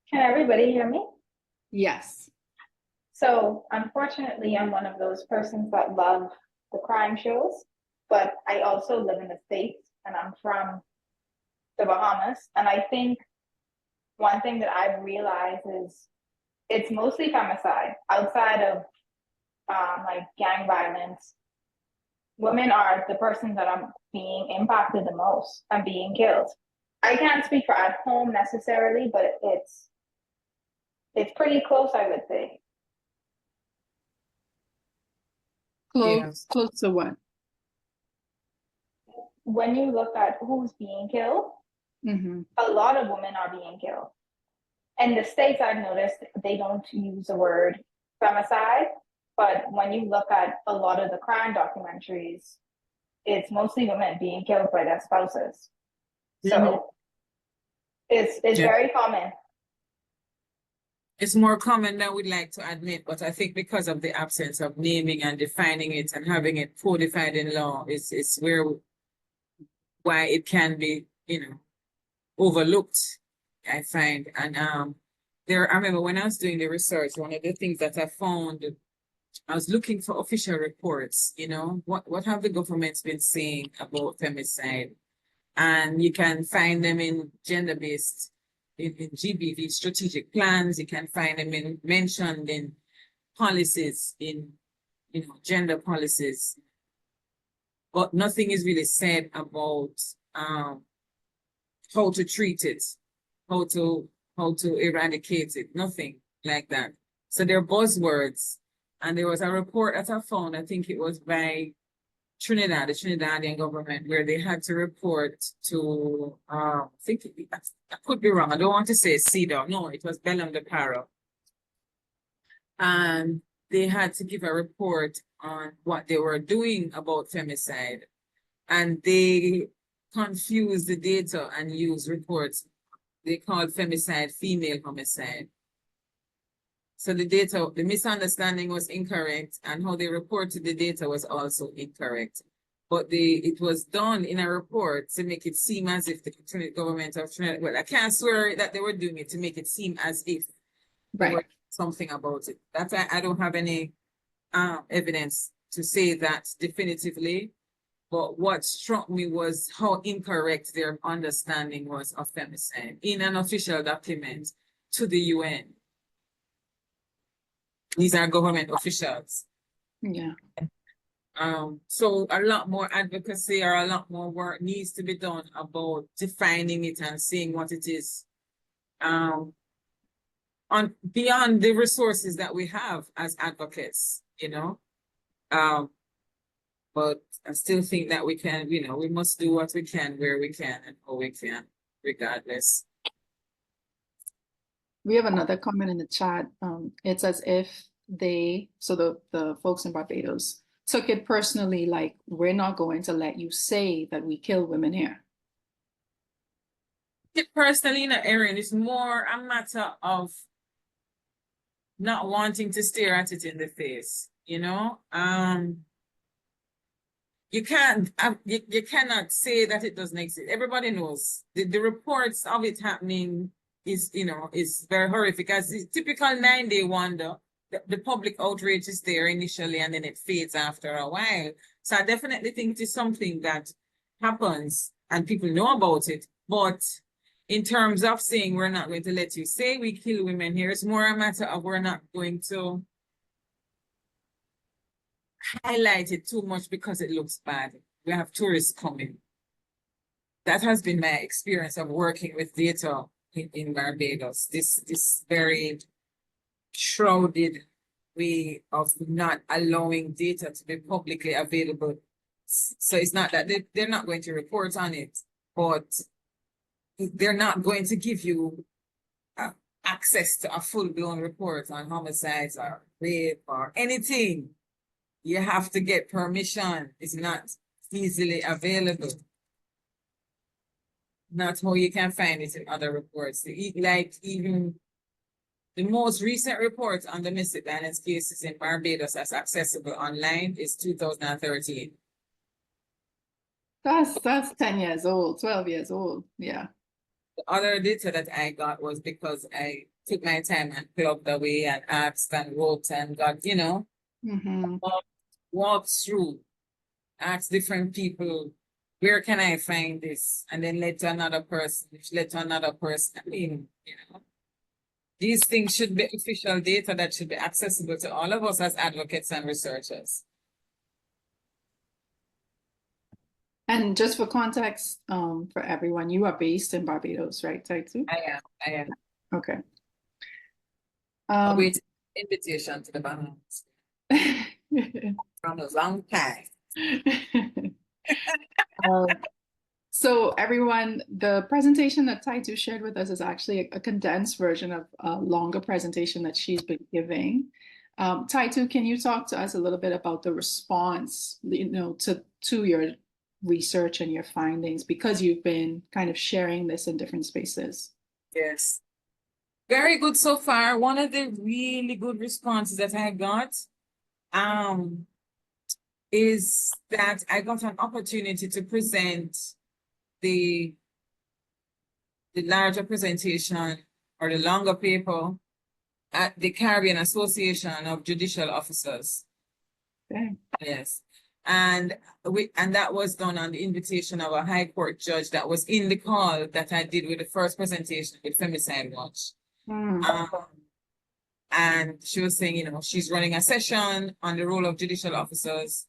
Can everybody hear me? Yes. So unfortunately, I'm one of those persons that love the crime shows, but I also live in the States and I'm from the Bahamas. And I think one thing that I've realized is it's mostly femicide. Outside of like gang violence, women are the persons that are being impacted the most and being killed. I can't speak for at home necessarily, but it's pretty close, I would say. Close to what? When you look at who's being killed, a lot of women are being killed. In the States, I've noticed they don't use the word femicide, but when you look at a lot of the crime documentaries, it's mostly women being killed by their spouses. So it's very common. It's more common than we'd like to admit, but I think because of the absence of naming and defining it and having it codified in law, it's why it can be, you know, overlooked, I find. And I remember when I was doing the research, one of the things that I found, I was looking for official reports, you know, what have the governments been saying about femicide? And you can find them in gender-based, in GBV strategic plans. You can find them mentioned in policies, in, you know, gender policies. But nothing is really said about how to treat it, how to eradicate it, nothing like that. So they're buzzwords. And there was a report that I found, I think it was by Trinidad, the Trinidadian government, where they had to report to, I could be wrong, I don't want to say CEDAW, no, it was Belém de Pará. And they had to give a report on what they were doing about femicide. And they confused the data and used reports they called femicide female homicide. So the misunderstanding was incorrect, and how they reported the data was also incorrect. but it was done in a report to make it seem as if the Trinidad government of Trinidad, well, I can't swear that they were doing it to make it seem as if there Right. were something about it. That's why I don't have any evidence to say that definitively. But what struck me was how incorrect their understanding was of femicide in an official document to the UN. These are government officials. Yeah. So a lot more advocacy or a lot more work needs to be done about defining it and seeing what it is. On beyond the resources that we have as advocates, you know. But I still think that we can, you know, we must do what we can, where we can, and how we can, regardless. We have another comment in the chat. It's as if so the folks in Barbados took it personally, like, we're not going to let you say that we kill women here. It personally, in Erin, it's more a matter of not wanting to stare at it in the face, you know? You can't, you cannot say that it doesn't exist. Everybody knows the reports of it happening is, you know, is very horrific. As the typical 9-day wonder, the public outrage is there initially and then it fades after a while. So I definitely think it is something that happens and people know about it. But in terms of saying we're not going to let you say we kill women here, it's more a matter of we're not going to highlight it too much because it looks bad. We have tourists coming. That has been my experience of working with data in Barbados. This very shrouded way of not allowing data to be publicly available. So it's not that they're not going to report on it, but they're not going to give you access to a full-blown report on homicides or rape or anything. You have to get permission. It's not easily available. Not how you can find it in other reports. Like even the most recent report on domestic violence cases in Barbados that's accessible online is 2013. That's 10 years old, 12 years old. Yeah. The other data that I got was because I took my time and plugged away and asked and wrote and got, you know, walked through, asked different people, where can I find this? And then led to another person, which led to another person. I mean, you know, these things should be official data that should be accessible to all of us as advocates and researchers. And just for context, for everyone, you are based in Barbados, right, Taitu? I am. Okay. Wait, invitation to the Bahamas from a long time. So everyone, the presentation that Taitu shared with us is actually a condensed version of a longer presentation that she's been giving. Taitu, can you talk to us a little bit about the response, you know, to your research and your findings, because you've been kind of sharing this in different spaces? Yes. Very good so far. One of the really good responses that I got is that I got an opportunity to present the larger presentation or the longer paper at the Caribbean Association of Judicial Officers. Okay. Yes. And that was done on the invitation of a High Court judge that was in the call that I did with the first presentation with Femicide Watch. And she was saying, you know, she's running a session on the role of judicial officers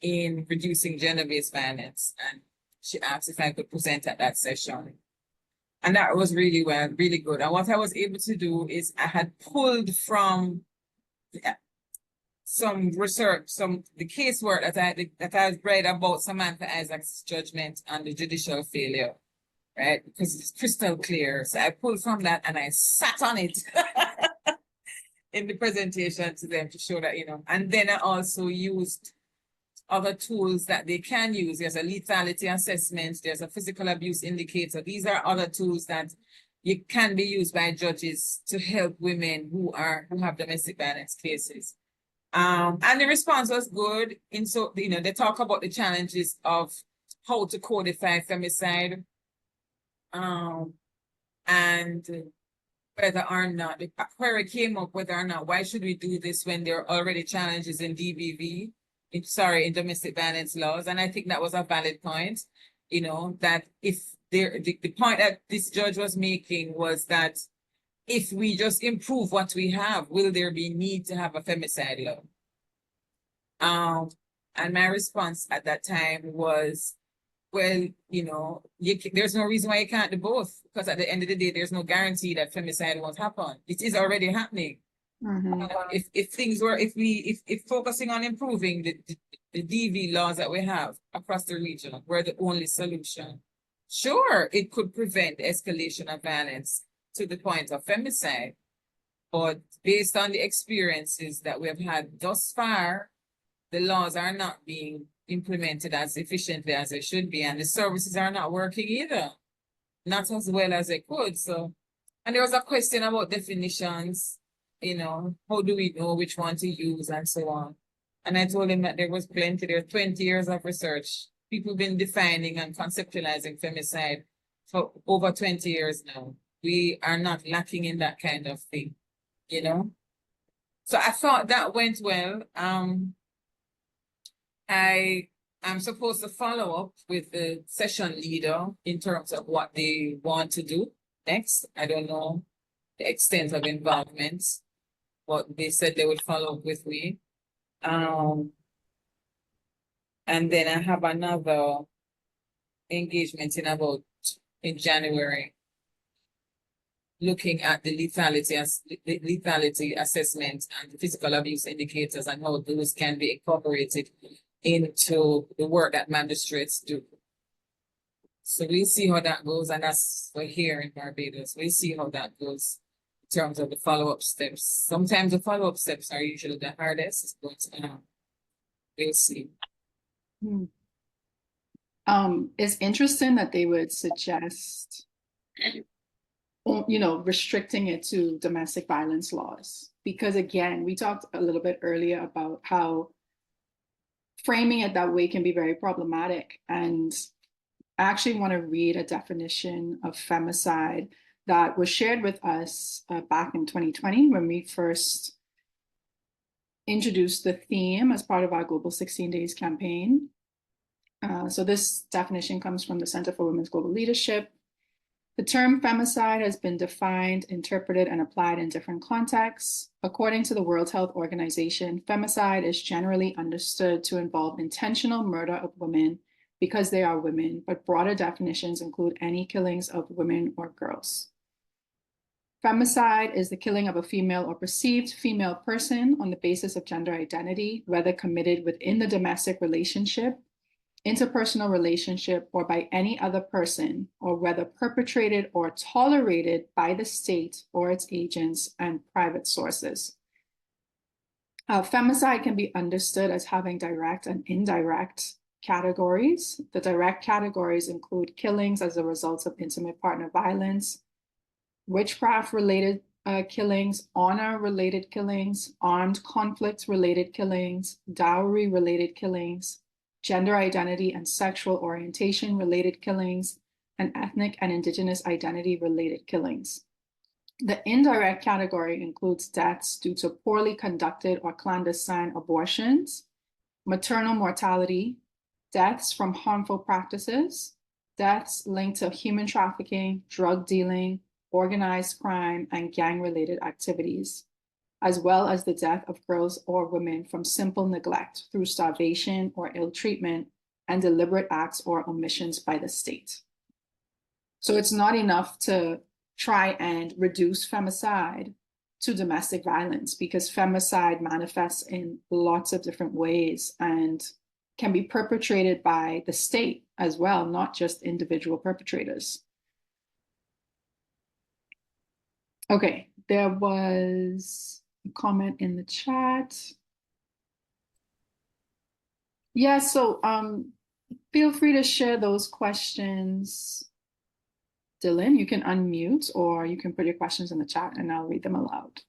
in reducing gender-based violence. And she asked if I could present at that session. And that was really good. And what I was able to do is I had pulled from some research, the casework that I read about Samantha Isaac's judgment on the judicial failure, right? Because it's crystal clear. So I pulled from that and I sat on it in the presentation to them to show that, you know, and then I also used other tools that they can use. There's a lethality assessment, there's a physical abuse indicator. These are other tools that you can be used by judges to help women who have domestic violence cases. And the response was good. In so, you know, they talk about the challenges of how to codify femicide, and whether or not the query came up, whether or not why should we do this when there are already challenges in DBV, in domestic violence laws. And I think that was a valid point, you know, that if the point that this judge was making was that if we just improve what we have, will there be need to have a femicide law? And my response at that time was, well, you know, there's no reason why you can't do both, because at the end of the day, there's no guarantee that femicide won't happen. It is already happening. If focusing on improving the DV laws that we have across the region were the only solution, sure, it could prevent the escalation of violence to the point of femicide. But based on the experiences that we have had thus far, the laws are not being implemented as efficiently as they should be, and the services are not working either, not as well as they could. So, and there was a question about definitions, you know, how do we know which one to use and so on. And I told him that there was plenty, there are 20 years of research. People have been defining and conceptualizing femicide for over 20 years now. We are not lacking in that kind of thing, you know? So I thought that went well. I'm supposed to follow up with the session leader in terms of what they want to do next. I don't know the extent of involvement, but they said they would follow up with me. And then I have another engagement in January, looking at the lethality assessment and the physical abuse indicators and how those can be incorporated into the work that magistrates do. So we'll see how that goes, and that's for here in Barbados. We'll see how that goes in terms of the follow-up steps. Sometimes the follow-up steps are usually the hardest, but we'll see. It's interesting that they would suggest, you know, restricting it to domestic violence laws, because again, we talked a little bit earlier about how framing it that way can be very problematic. And I actually want to read a definition of femicide that was shared with us back in 2020 when we first introduced the theme as part of our Global 16 Days campaign. So this definition comes from the Center for Women's Global Leadership. The term femicide has been defined, interpreted, and applied in different contexts. According to the World Health Organization, femicide is generally understood to involve intentional murder of women because they are women, but broader definitions include any killings of women or girls. Femicide is the killing of a female or perceived female person on the basis of gender identity, whether committed within the domestic relationship, interpersonal relationship, or by any other person, or whether perpetrated or tolerated by the state or its agents and private sources. Femicide can be understood as having direct and indirect categories. The direct categories include killings as a result of intimate partner violence, witchcraft-related killings, honor-related killings, armed conflict-related killings, dowry-related killings, gender identity and sexual orientation related killings, and ethnic and indigenous identity related killings. The indirect category includes deaths due to poorly conducted or clandestine abortions, maternal mortality, deaths from harmful practices, deaths linked to human trafficking, drug dealing, organized crime, and gang-related activities, as well as the death of girls or women from simple neglect through starvation or ill treatment and deliberate acts or omissions by the state. So it's not enough to try and reduce femicide to domestic violence, because femicide manifests in lots of different ways and can be perpetrated by the state as well, not just individual perpetrators. Okay, there was a comment in the chat. Yeah, so feel free to share those questions. Dylan, you can unmute or you can put your questions in the chat and I'll read them aloud.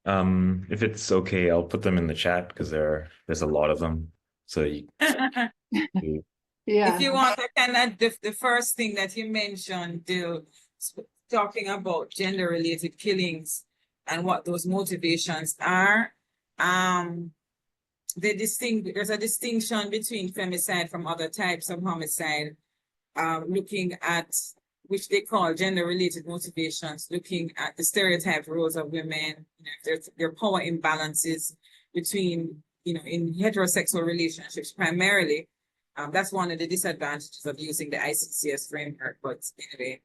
If it's okay, I'll put them in the chat because there's a lot of them. So you, Yeah. If you want, I can add the first thing that you mentioned, talking about gender-related killings and what those motivations are. There's a distinction between femicide from other types of homicide, looking at which they call gender-related motivations, looking at the stereotyped roles of women, their power imbalances between, in heterosexual relationships primarily. That's one of the disadvantages of using the ICCS framework, but anyway,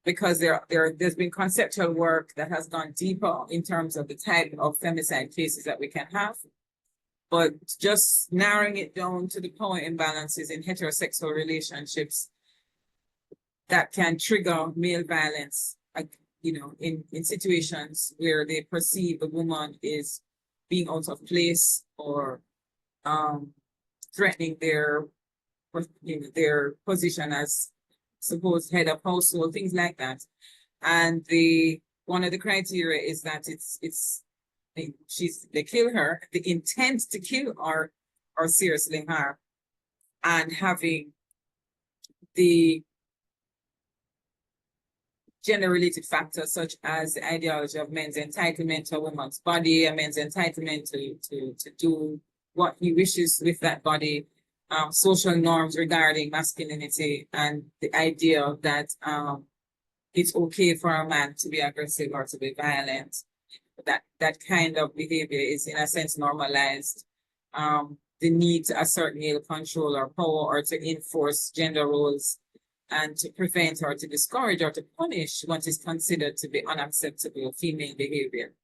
because there's been conceptual work that has gone deeper in terms of the type of femicide cases that we can have. But just narrowing it down to the power imbalances in heterosexual relationships that can trigger male violence, in situations where they perceive a woman is being out of place or threatening their position as supposed head of household, things like that. And one of the criteria is that they kill her, the intent to kill or seriously harm, and having the gender-related factors such as the ideology of men's entitlement to a woman's body, a man's entitlement to do what he wishes with that body, social norms regarding masculinity, and the idea that it's okay for a man to be aggressive or to be violent. That kind of behavior is in a sense normalized. The need to assert male control or power or to enforce gender roles and to prevent or to discourage or to punish what is considered to be unacceptable female behavior.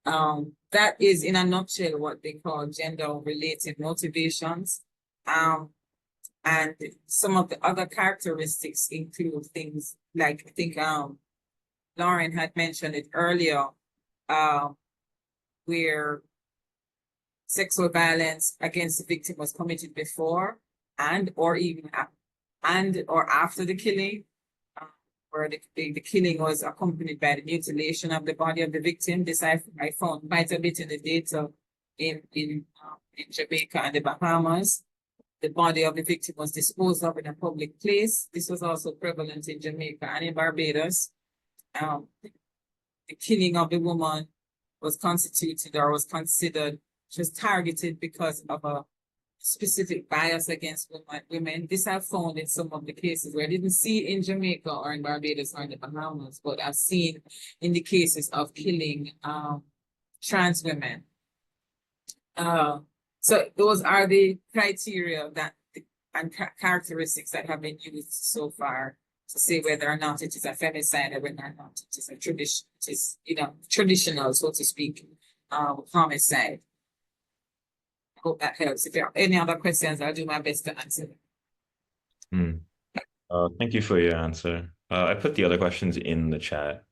That is in a nutshell what they call gender-related motivations. And some of the other characteristics include things like, I think Lauren had mentioned it earlier, where sexual violence against the victim was committed before and or after the killing, where the killing was accompanied by the mutilation of the body of the victim. This I found quite a bit in the data in Jamaica and the Bahamas. The body of the victim was disposed of in a public place. This was also prevalent in Jamaica and in Barbados. The killing of the woman was constituted or was considered just targeted because of a specific bias against women. This I've found in some of the cases where I didn't see in Jamaica or in Barbados or in the Bahamas, but I've seen in the cases of killing trans women. So those are the criteria and characteristics that have been used so far to say whether or not it is a femicide or whether or not it is a traditional, so to speak, homicide. I hope that helps. If there are any other questions, I'll do my best to answer them. Thank you for your answer. I put the other questions in the chat,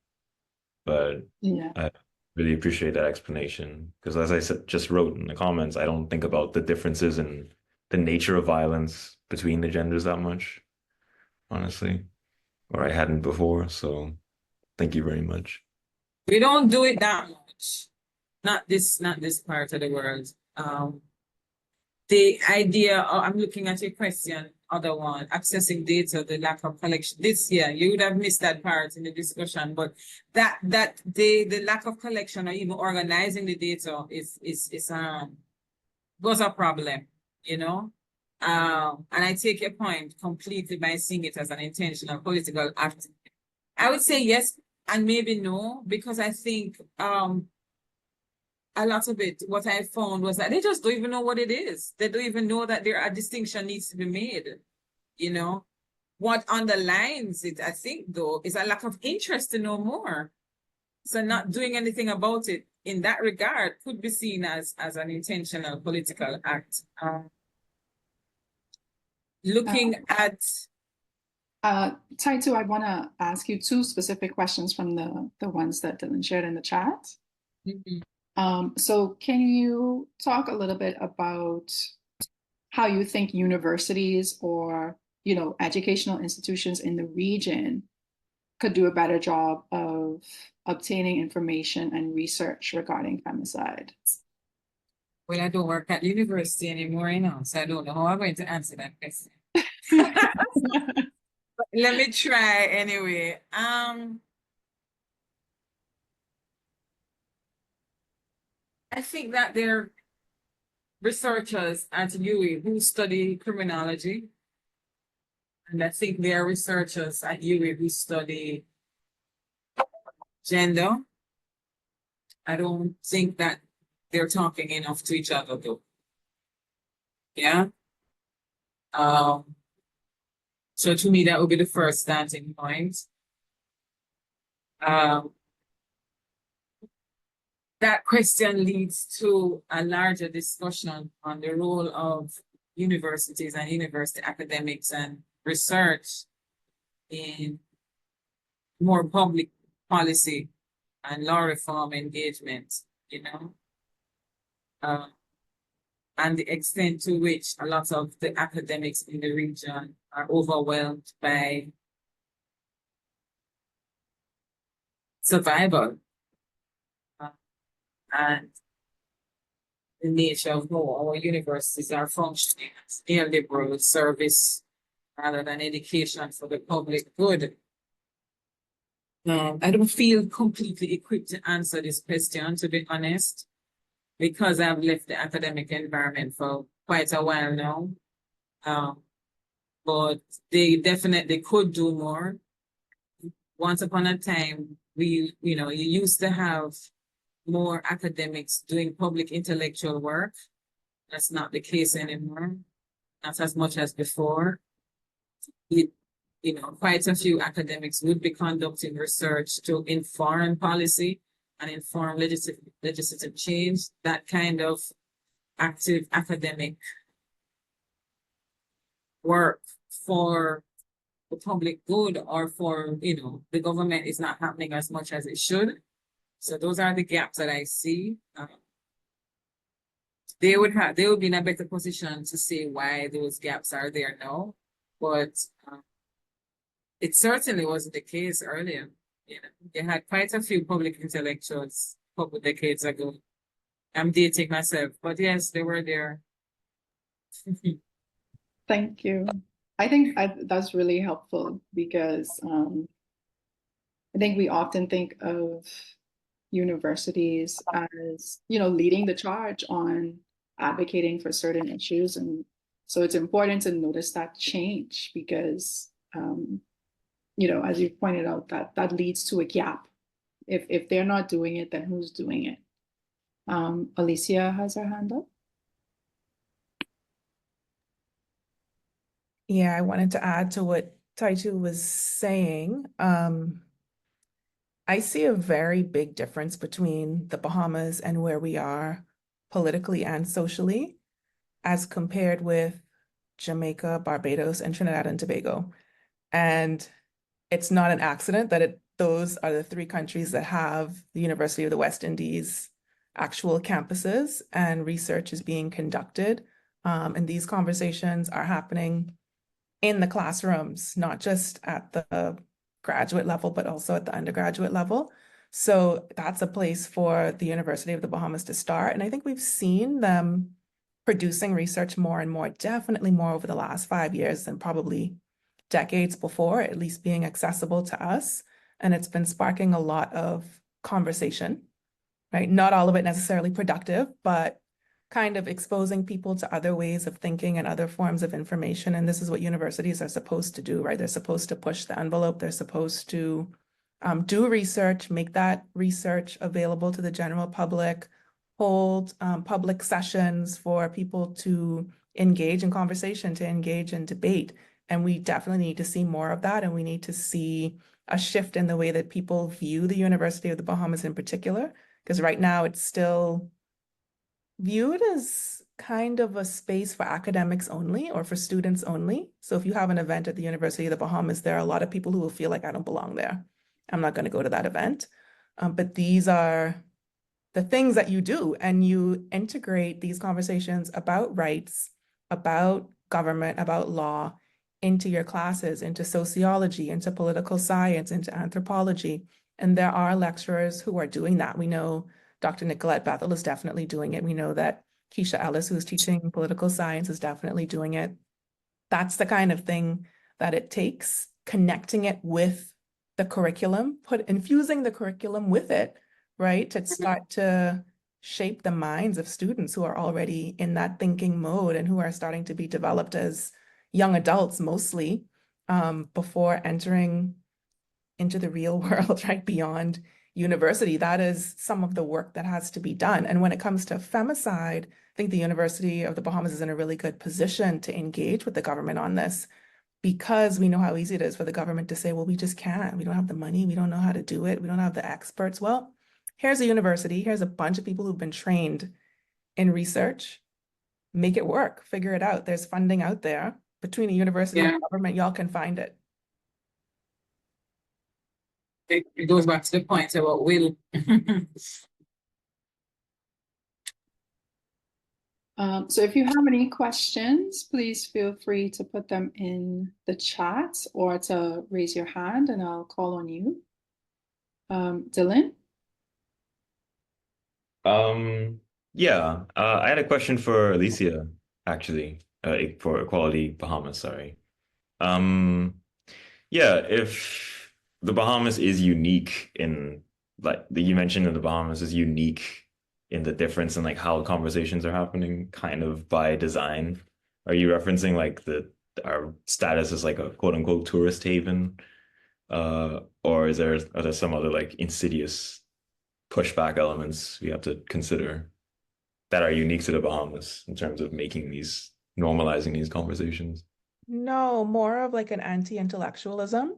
but Yeah. I really appreciate that explanation because, as I just wrote in the comments, I don't think about the differences in the nature of violence between the genders that much, honestly, or I hadn't before. So thank you very much. We don't do it that much. Not this part of the world. The idea, I'm looking at your question, other one, accessing data, the lack of collection. This year, you would have missed that part in the discussion, but the lack of collection or even organizing the data was a problem, and I take your point completely by seeing it as an intentional political act. I would say yes and maybe no, because I think a lot of it, what I found was that they just don't even know what it is. They don't even know that a distinction needs to be made. What underlines it, I think, though, is a lack of interest to know more. So not doing anything about it in that regard could be seen as an intentional political act. Looking at Taitu, I want to ask you two specific questions from the ones that Dylan shared in the chat. Mm-hmm. So can you talk a little bit about how you think universities or, educational institutions in the region could do a better job of obtaining information and research regarding femicide? Well, I don't work at the university anymore, so I don't know how I'm going to answer that question. But let me try anyway. I think that there are researchers at UWI who study criminology. And I think there are researchers at UWI who study gender. I don't think that they're talking enough to each other though. Yeah. So to me, that would be the first starting point. That question leads to a larger discussion on the role of universities and university academics and research in more public policy and law reform engagement, and the extent to which a lot of the academics in the region are overwhelmed by survival and the nature of how our universities are functioning as neoliberal service rather than education for the public good. I don't feel completely equipped to answer this question, to be honest, because I've left the academic environment for quite a while now. But they definitely could do more. Once upon a time, you used to have more academics doing public intellectual work. That's not the case anymore, not as much as before. Quite a few academics would be conducting research to inform policy and inform legislative change. That kind of active academic work for the public good or for, the government is not happening as much as it should. So those are the gaps that I see. They would be in a better position to say why those gaps are there now, but it certainly wasn't the case earlier. You had quite a few public intellectuals a couple decades ago. I'm dating myself, but yes, they were there. Thank you. I think that's really helpful because I think we often think of universities as, leading the charge on advocating for certain issues. And so it's important to notice that change because, as you pointed out, that leads to a gap. If they're not doing it, then who's doing it? Alicia has her hand up. Yeah, I wanted to add to what Taitu was saying. I see a very big difference between the Bahamas and where we are politically and socially as compared with Jamaica, Barbados, and Trinidad and Tobago. And it's not an accident that those are the three countries that have the University of the West Indies actual campuses and research is being conducted. And these conversations are happening in the classrooms, not just at the graduate level, but also at the undergraduate level. So that's a place for the University of the Bahamas to start. And I think we've seen them producing research more and more, definitely more over the last 5 years than probably decades before, at least being accessible to us. And it's been sparking a lot of conversation, right? Not all of it necessarily productive, but kind of exposing people to other ways of thinking and other forms of information. And this is what universities are supposed to do, right? They're supposed to push the envelope. They're supposed to do research, make that research available to the general public, hold public sessions for people to engage in conversation, to engage in debate. And we definitely need to see more of that. And we need to see a shift in the way that people view the University of the Bahamas in particular, because right now it's still viewed as kind of a space for academics only or for students only. So if you have an event at the University of the Bahamas, there are a lot of people who will feel like I don't belong there. I'm not going to go to that event. But these are the things that you do, and you integrate these conversations about rights, about government, about law into your classes, into sociology, into political science, into anthropology. And there are lecturers who are doing that. We know Dr. Nicolette Bethel is definitely doing it. We know that Keisha Ellis, who's teaching political science, is definitely doing it. That's the kind of thing that it takes, connecting it with the curriculum, infusing the curriculum with it, right? To start to shape the minds of students who are already in that thinking mode and who are starting to be developed as young adults mostly, before entering into the real world, right? Beyond university. That is some of the work that has to be done. And when it comes to femicide, I think the University of the Bahamas is in a really good position to engage with the government on this, because we know how easy it is for the government to say, well, we just can't. We don't have the money. We don't know how to do it. We don't have the experts. Well, here's a university. Here's a bunch of people who've been trained in research. Make it work. Figure it out. There's funding out there. Between the university and the government, y'all can find it. It goes back to the point about will. So if you have any questions, please feel free to put them in the chat or to raise your hand and I'll call on you. Dylan? Yeah, I had a question for Alicia, actually, for Equality Bahamas, sorry. Yeah, if the Bahamas is unique in, like, you mentioned that the Bahamas is unique in the difference in like how conversations are happening kind of by design. Are you referencing like our status as like a quote unquote tourist haven? Or are there some other like insidious pushback elements we have to consider that are unique to the Bahamas in terms of normalizing these conversations? No, more of like an anti-intellectualism.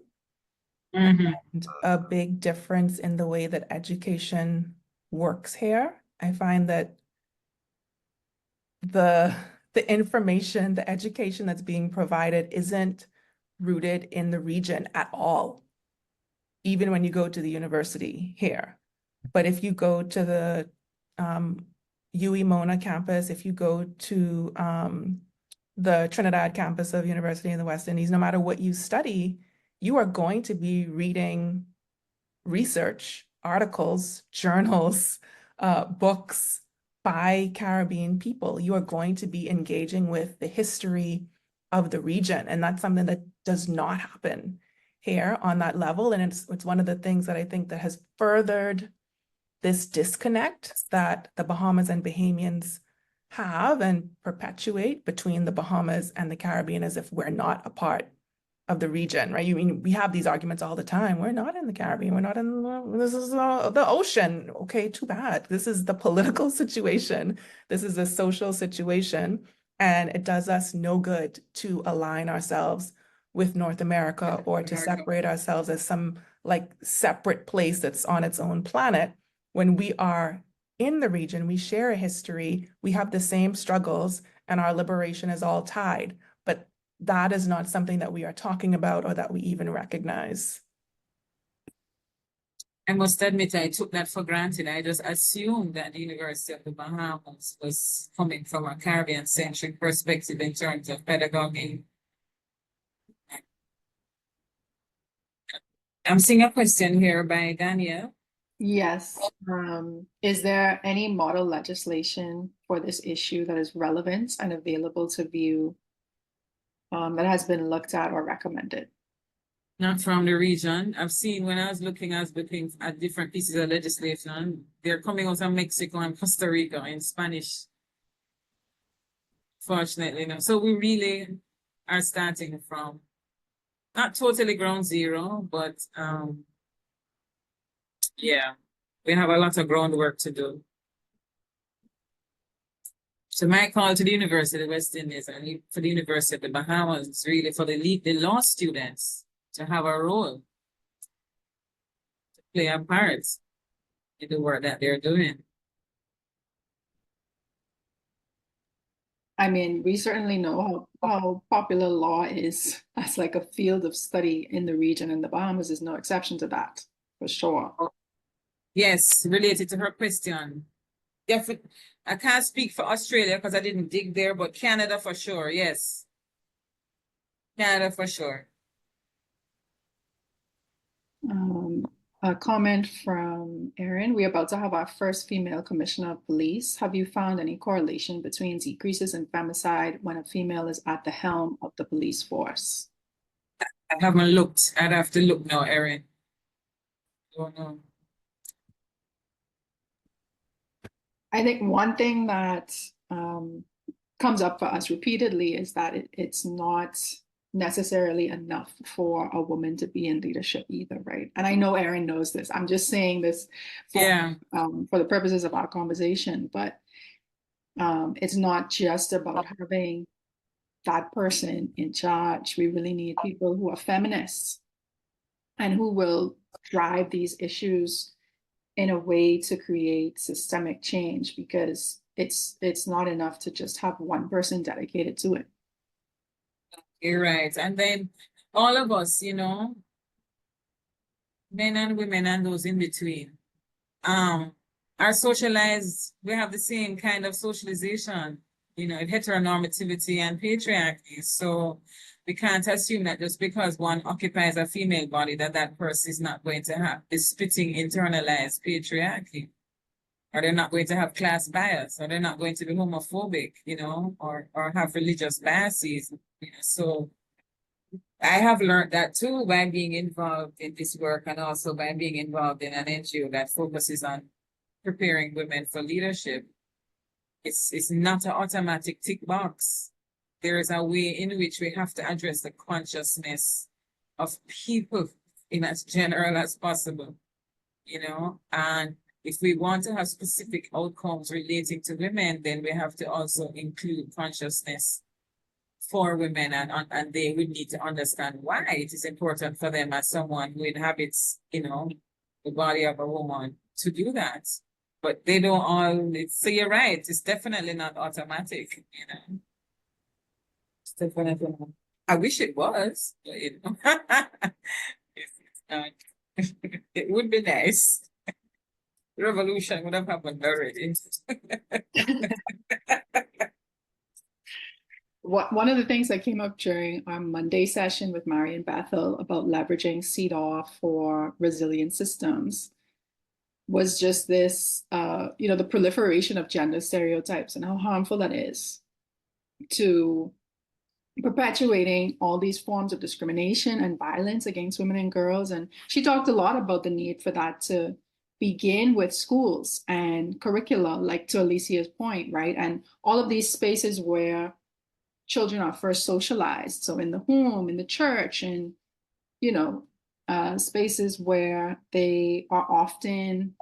Mhm. And a big difference in the way that education works here. I find that the information, the education that's being provided isn't rooted in the region at all, even when you go to the university here. But if you go to the UWI Mona campus, if you go to the Trinidad campus of University in the West Indies, no matter what you study, you are going to be reading research, articles, journals, books by Caribbean people. You are going to be engaging with the history of the region. And that's something that does not happen here on that level. And it's one of the things that I think that has furthered this disconnect that the Bahamas and Bahamians have and perpetuate between the Bahamas and the Caribbean, as if we're not a part of the region, right? We have these arguments all the time. We're not in the Caribbean. We're not in, this is the ocean. Okay, too bad. This is the political situation. This is a social situation. And it does us no good to align ourselves with North America or to separate ourselves as some like separate place that's on its own planet. When we are in the region, we share a history, we have the same struggles, and our liberation is all tied. But that is not something that we are talking about or that we even recognize. I must admit, I took that for granted. I just assumed that the University of the Bahamas was coming from a Caribbean-centric perspective in terms of pedagogy. I'm seeing a question here by Danielle. Yes. Is there any model legislation for this issue that is relevant and available to view that has been looked at or recommended? Not from the region. I've seen when I was looking at different pieces of legislation, they're coming out of Mexico and Costa Rica in Spanish. Fortunately, no. So we really are starting from not totally ground zero, but yeah, we have a lot of groundwork to do. So my call to the University of the West Indies and for the University of the Bahamas is really for the law students to have a role, to play a part in the work that they're doing. I mean, we certainly know how popular law is as like a field of study in the region, and the Bahamas is no exception to that, for sure. Yes, related to her question. Definitely, I can't speak for Australia because I didn't dig there, but Canada for sure, yes. Canada for sure. A comment from Erin. We're about to have our first female commissioner of police. Have you found any correlation between decreases in femicide when a female is at the helm of the police force? I haven't looked. I'd have to look now, Erin. Don't know. I think one thing that comes up for us repeatedly is that it's not necessarily enough for a woman to be in leadership either, right? And I know Erin knows this. I'm just saying this for the purposes of our conversation, but it's not just about having that person in charge. We really need people who are feminists and who will drive these issues in a way to create systemic change, because it's not enough to just have one person dedicated to it. You're right. And then all of us, you know, men and women and those in between, are socialized. We have the same kind of socialization, you know, heteronormativity and patriarchy. So we can't assume that just because one occupies a female body, that person is not going to have this spitting internalized patriarchy, or they're not going to have class bias, or they're not going to be homophobic, you know, or have religious biases. You know, so I have learned that too by being involved in this work, and also by being involved in an NGO that focuses on preparing women for leadership. It's not an automatic tick box. There is a way in which we have to address the consciousness of people in as general as possible, you know, and if we want to have specific outcomes relating to women, then we have to also include consciousness for women, and they would need to understand why it is important for them as someone who inhabits, you know, the body of a woman to do that. But they don't all, so you're right, it's definitely not automatic, you know. It's definitely not. I wish it was, but you know, it's not. It would be nice. Revolution would have happened already. One of the things that came up during our Monday session with Marian Bethel about leveraging CEDAW for resilient systems was just this, you know, the proliferation of gender stereotypes and how harmful that is to perpetuating all these forms of discrimination and violence against women and girls. And she talked a lot about the need for that to begin with schools and curricula, like to Alicia's point, right? And all of these spaces where children are first socialized. So in the home, in the church, and, you know, spaces where they are often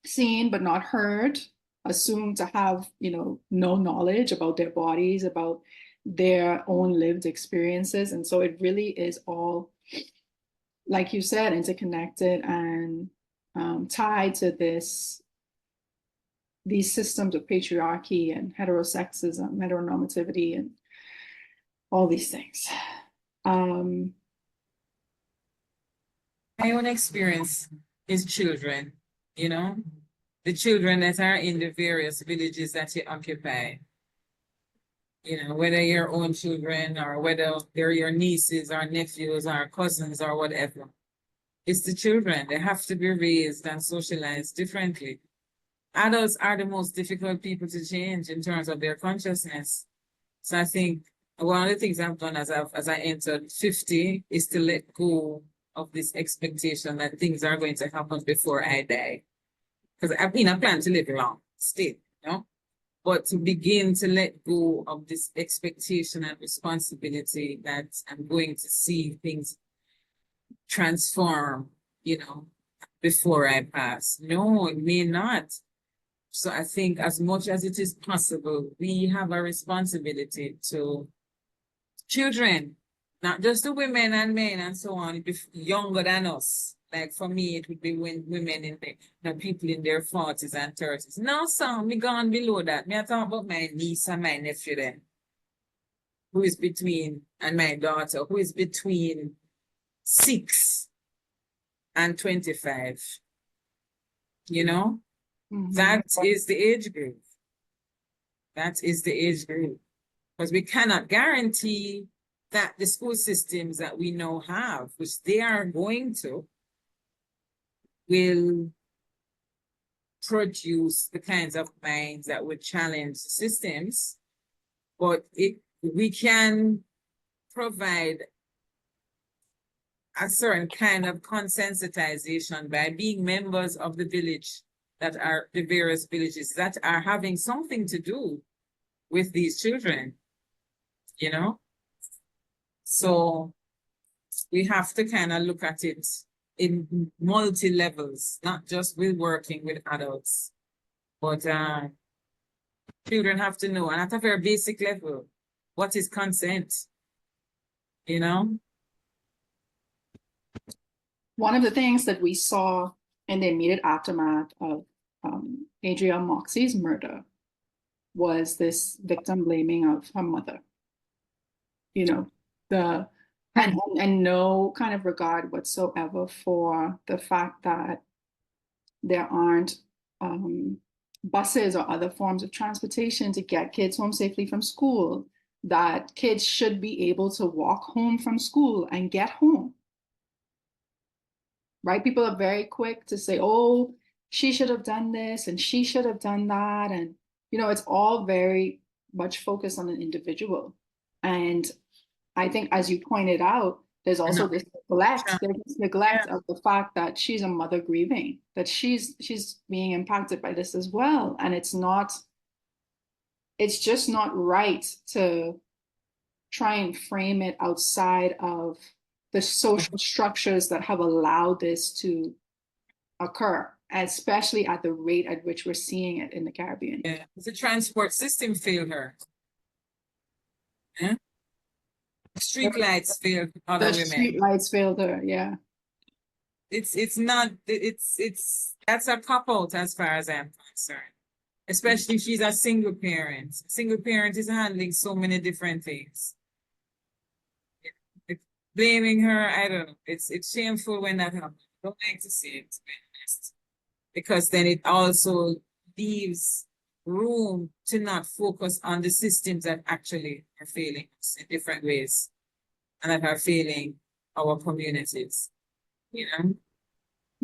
seen but not heard, assumed to have, you know, no knowledge about their bodies, about their own lived experiences. And so it really is all, like you said, interconnected and tied to these systems of patriarchy and heterosexism, heteronormativity, and all these things. My own experience is children, you know, the children that are in the various villages that you occupy. You know, whether your own children or whether they're your nieces or nephews or cousins or whatever. It's the children. They have to be raised and socialized differently. Adults are the most difficult people to change in terms of their consciousness. So I think one of the things I've done as I entered 50 is to let go of this expectation that things are going to happen before I die. Because I plan to live long, still, you know? But to begin to let go of this expectation and responsibility that I'm going to see things transform, you know, before I pass. No, it may not. So I think as much as it is possible, we have a responsibility to children, not just the women and men and so on, younger than us. Like for me, it would be when women in the, you know, people in their 40s and 30s. No, son, me gone below that. Me I talk about my niece and my nephew then, who is between, and my daughter, who is between 6 and 25. You know, that is the age group. That is the age group. Because we cannot guarantee that the school systems that we now have, which they are going to, will produce the kinds of minds that would challenge systems, but we can provide a certain kind of consensitization by being members of the village that are the various villages that are having something to do with these children, you know? So we have to kind of look at it in multi-levels, not just with working with adults, but children have to know, and at a very basic level, what is consent, you know? One of the things that we saw in the immediate aftermath of Adria Moxie's murder was this victim blaming of her mother. You know, and no kind of regard whatsoever for the fact that there aren't buses or other forms of transportation to get kids home safely from school, that kids should be able to walk home from school and get home. Right? People are very quick to say, oh, she should have done this and she should have done that. And, you know, it's all very much focused on an individual. And I think, as you pointed out, there's also this neglect of the fact that she's a mother grieving, that she's being impacted by this as well. And it's just not right to try and frame it outside of the social structures that have allowed this to occur, especially at the rate at which we're seeing it in the Caribbean. Yeah, the transport system failed her. Yeah? Street lights failed other women. Street lights failed her, yeah. It's that's a cop-out as far as I'm concerned. Especially if she's a single parent. Single parent is handling so many different things. Blaming her, I don't know. It's shameful when that happens. I don't like to see it, to be honest. Because then it also leaves room to not focus on the systems that actually are failing us in different ways and that are failing our communities, you know?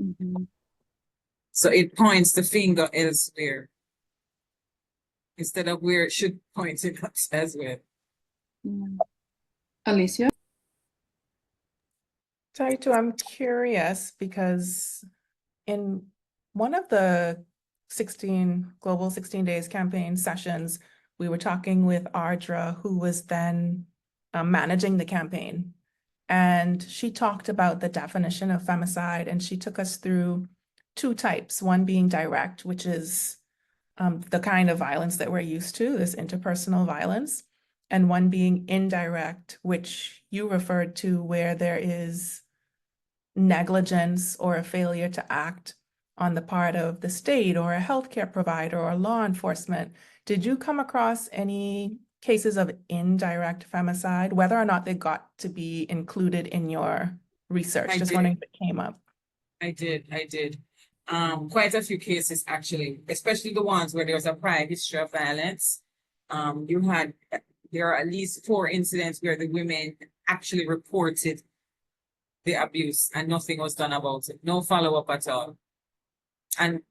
Mm-hmm. So it points the finger elsewhere instead of where it should point it as well. Yeah. Alicia? Taitu, I'm curious because in one of the global 16 days campaign sessions, we were talking with Ardra, who was then managing the campaign. And she talked about the definition of femicide, and she took us through two types, one being direct, which is the kind of violence that we're used to, this interpersonal violence, and one being indirect, which you referred to, where there is negligence or a failure to act on the part of the state or a healthcare provider or law enforcement. Did you come across any cases of indirect femicide, whether or not they got to be included in your research? Just wondering if it came up. I did. Quite a few cases, actually, especially the ones where there's a prior history of violence. There are at least 4 incidents where the women actually reported the abuse and nothing was done about it. No follow-up at all. And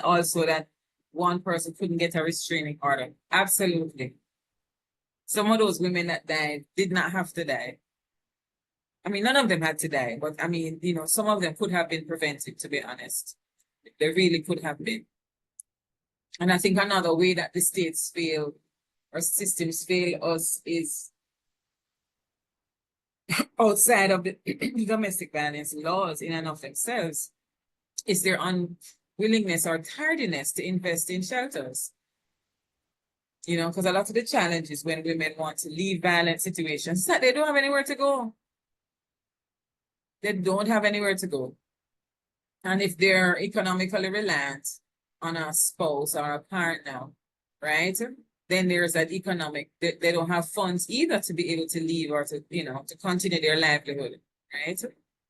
also that one person couldn't get a restraining order. Absolutely. Some of those women that died did not have to die. I mean, none of them had to die, but I mean, you know, some of them could have been prevented, to be honest. They really could have been. And I think another way that the states fail or systems fail us is outside of the domestic violence laws in and of themselves, is their unwillingness or tardiness to invest in shelters. You know, because a lot of the challenges when women want to leave violent situations is that they don't have anywhere to go. They don't have anywhere to go. And if they're economically reliant on a spouse or a partner, right? Then there's that economic, they don't have funds either to be able to leave or to, you know, to continue their livelihood, right?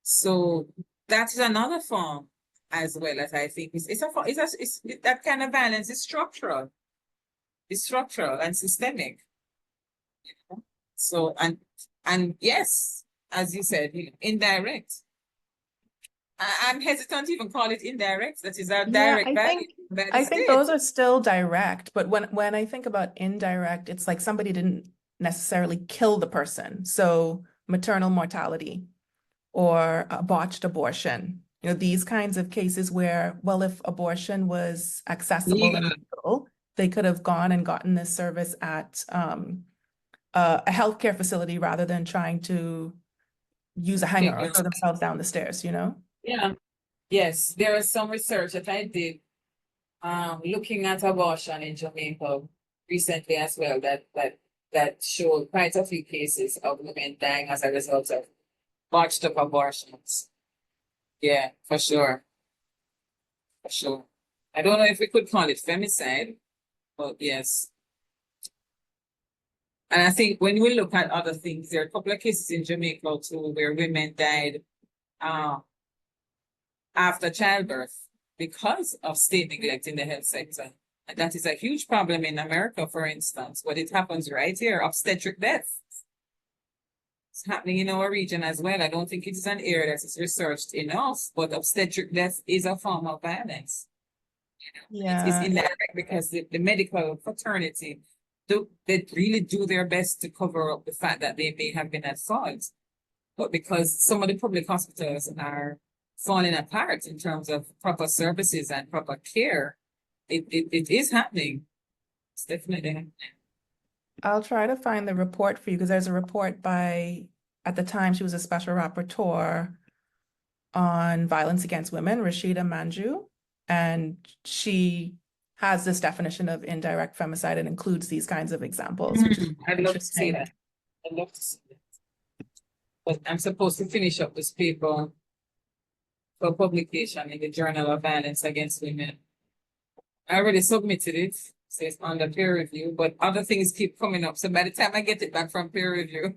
So that is another form as well, as I think it's that kind of violence is structural. It's structural and systemic. You know? So, and And yes, as you said, indirect. I'm hesitant to even call it indirect. That is our direct value. I think those are still direct, but when I think about indirect, it's like somebody didn't necessarily kill the person. So maternal mortality or a botched abortion, these kinds of cases where, well, if abortion was accessible and legal, they could have gone and gotten this service at a healthcare facility rather than trying to use a hanger or throw themselves down the stairs, Yeah. Yes, there is some research that I did looking at abortion in Jamaica recently as well that showed quite a few cases of women dying as a result of botched up abortions. Yeah, for sure. For sure. I don't know if we could call it femicide, but yes. And I think when we look at other things, there are a couple of cases in Jamaica too where women died after childbirth because of state neglect in the health sector. And that is a huge problem in America, for instance, but it happens right here, obstetric death. It's happening in our region as well. I don't think it is an area that is researched enough, but obstetric death is a form of violence. It's indirect because the medical fraternity, they really do their best to cover up the fact that they may have been at fault. But because some of the public hospitals are falling apart in terms of proper services and proper care, it is happening. It's definitely happening. I'll try to find the report for you because there's a report by, at the time, she was a special rapporteur on violence against women, Rashida Manju, and she has this definition of indirect femicide and includes these kinds of examples. I'd love to see that. I'd love to see that. But I'm supposed to finish up this paper for publication in the Journal of Violence Against Women. I already submitted it, so it's under peer review, but other things keep coming up. So by the time I get it back from peer review,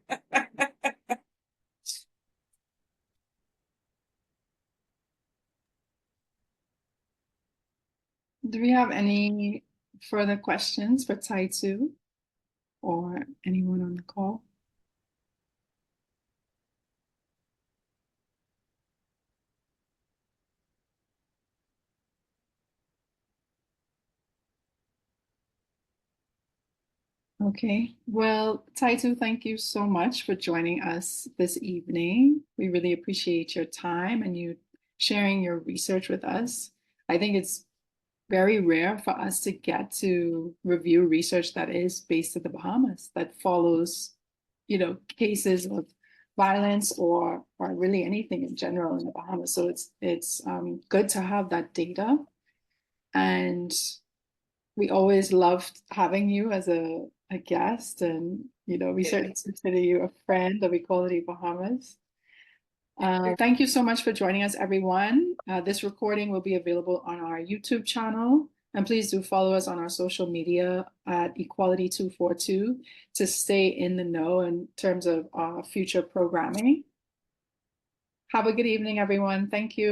Do we have any further questions for Taitu or anyone on the call? Okay, well, Taitu, thank you so much for joining us this evening. We really appreciate your time and you sharing your research with us. I think it's very rare for us to get to review research that is based in the Bahamas, that follows, cases of violence or really anything in general in the Bahamas. So it's good to have that data. And we always loved having you as a guest, and we certainly consider you a friend of Equality Bahamas. Thank you so much for joining us, everyone. This recording will be available on our YouTube channel, and please do follow us on our social media at Equality242 to stay in the know in terms of future programming. Have a good evening, everyone. Thank you.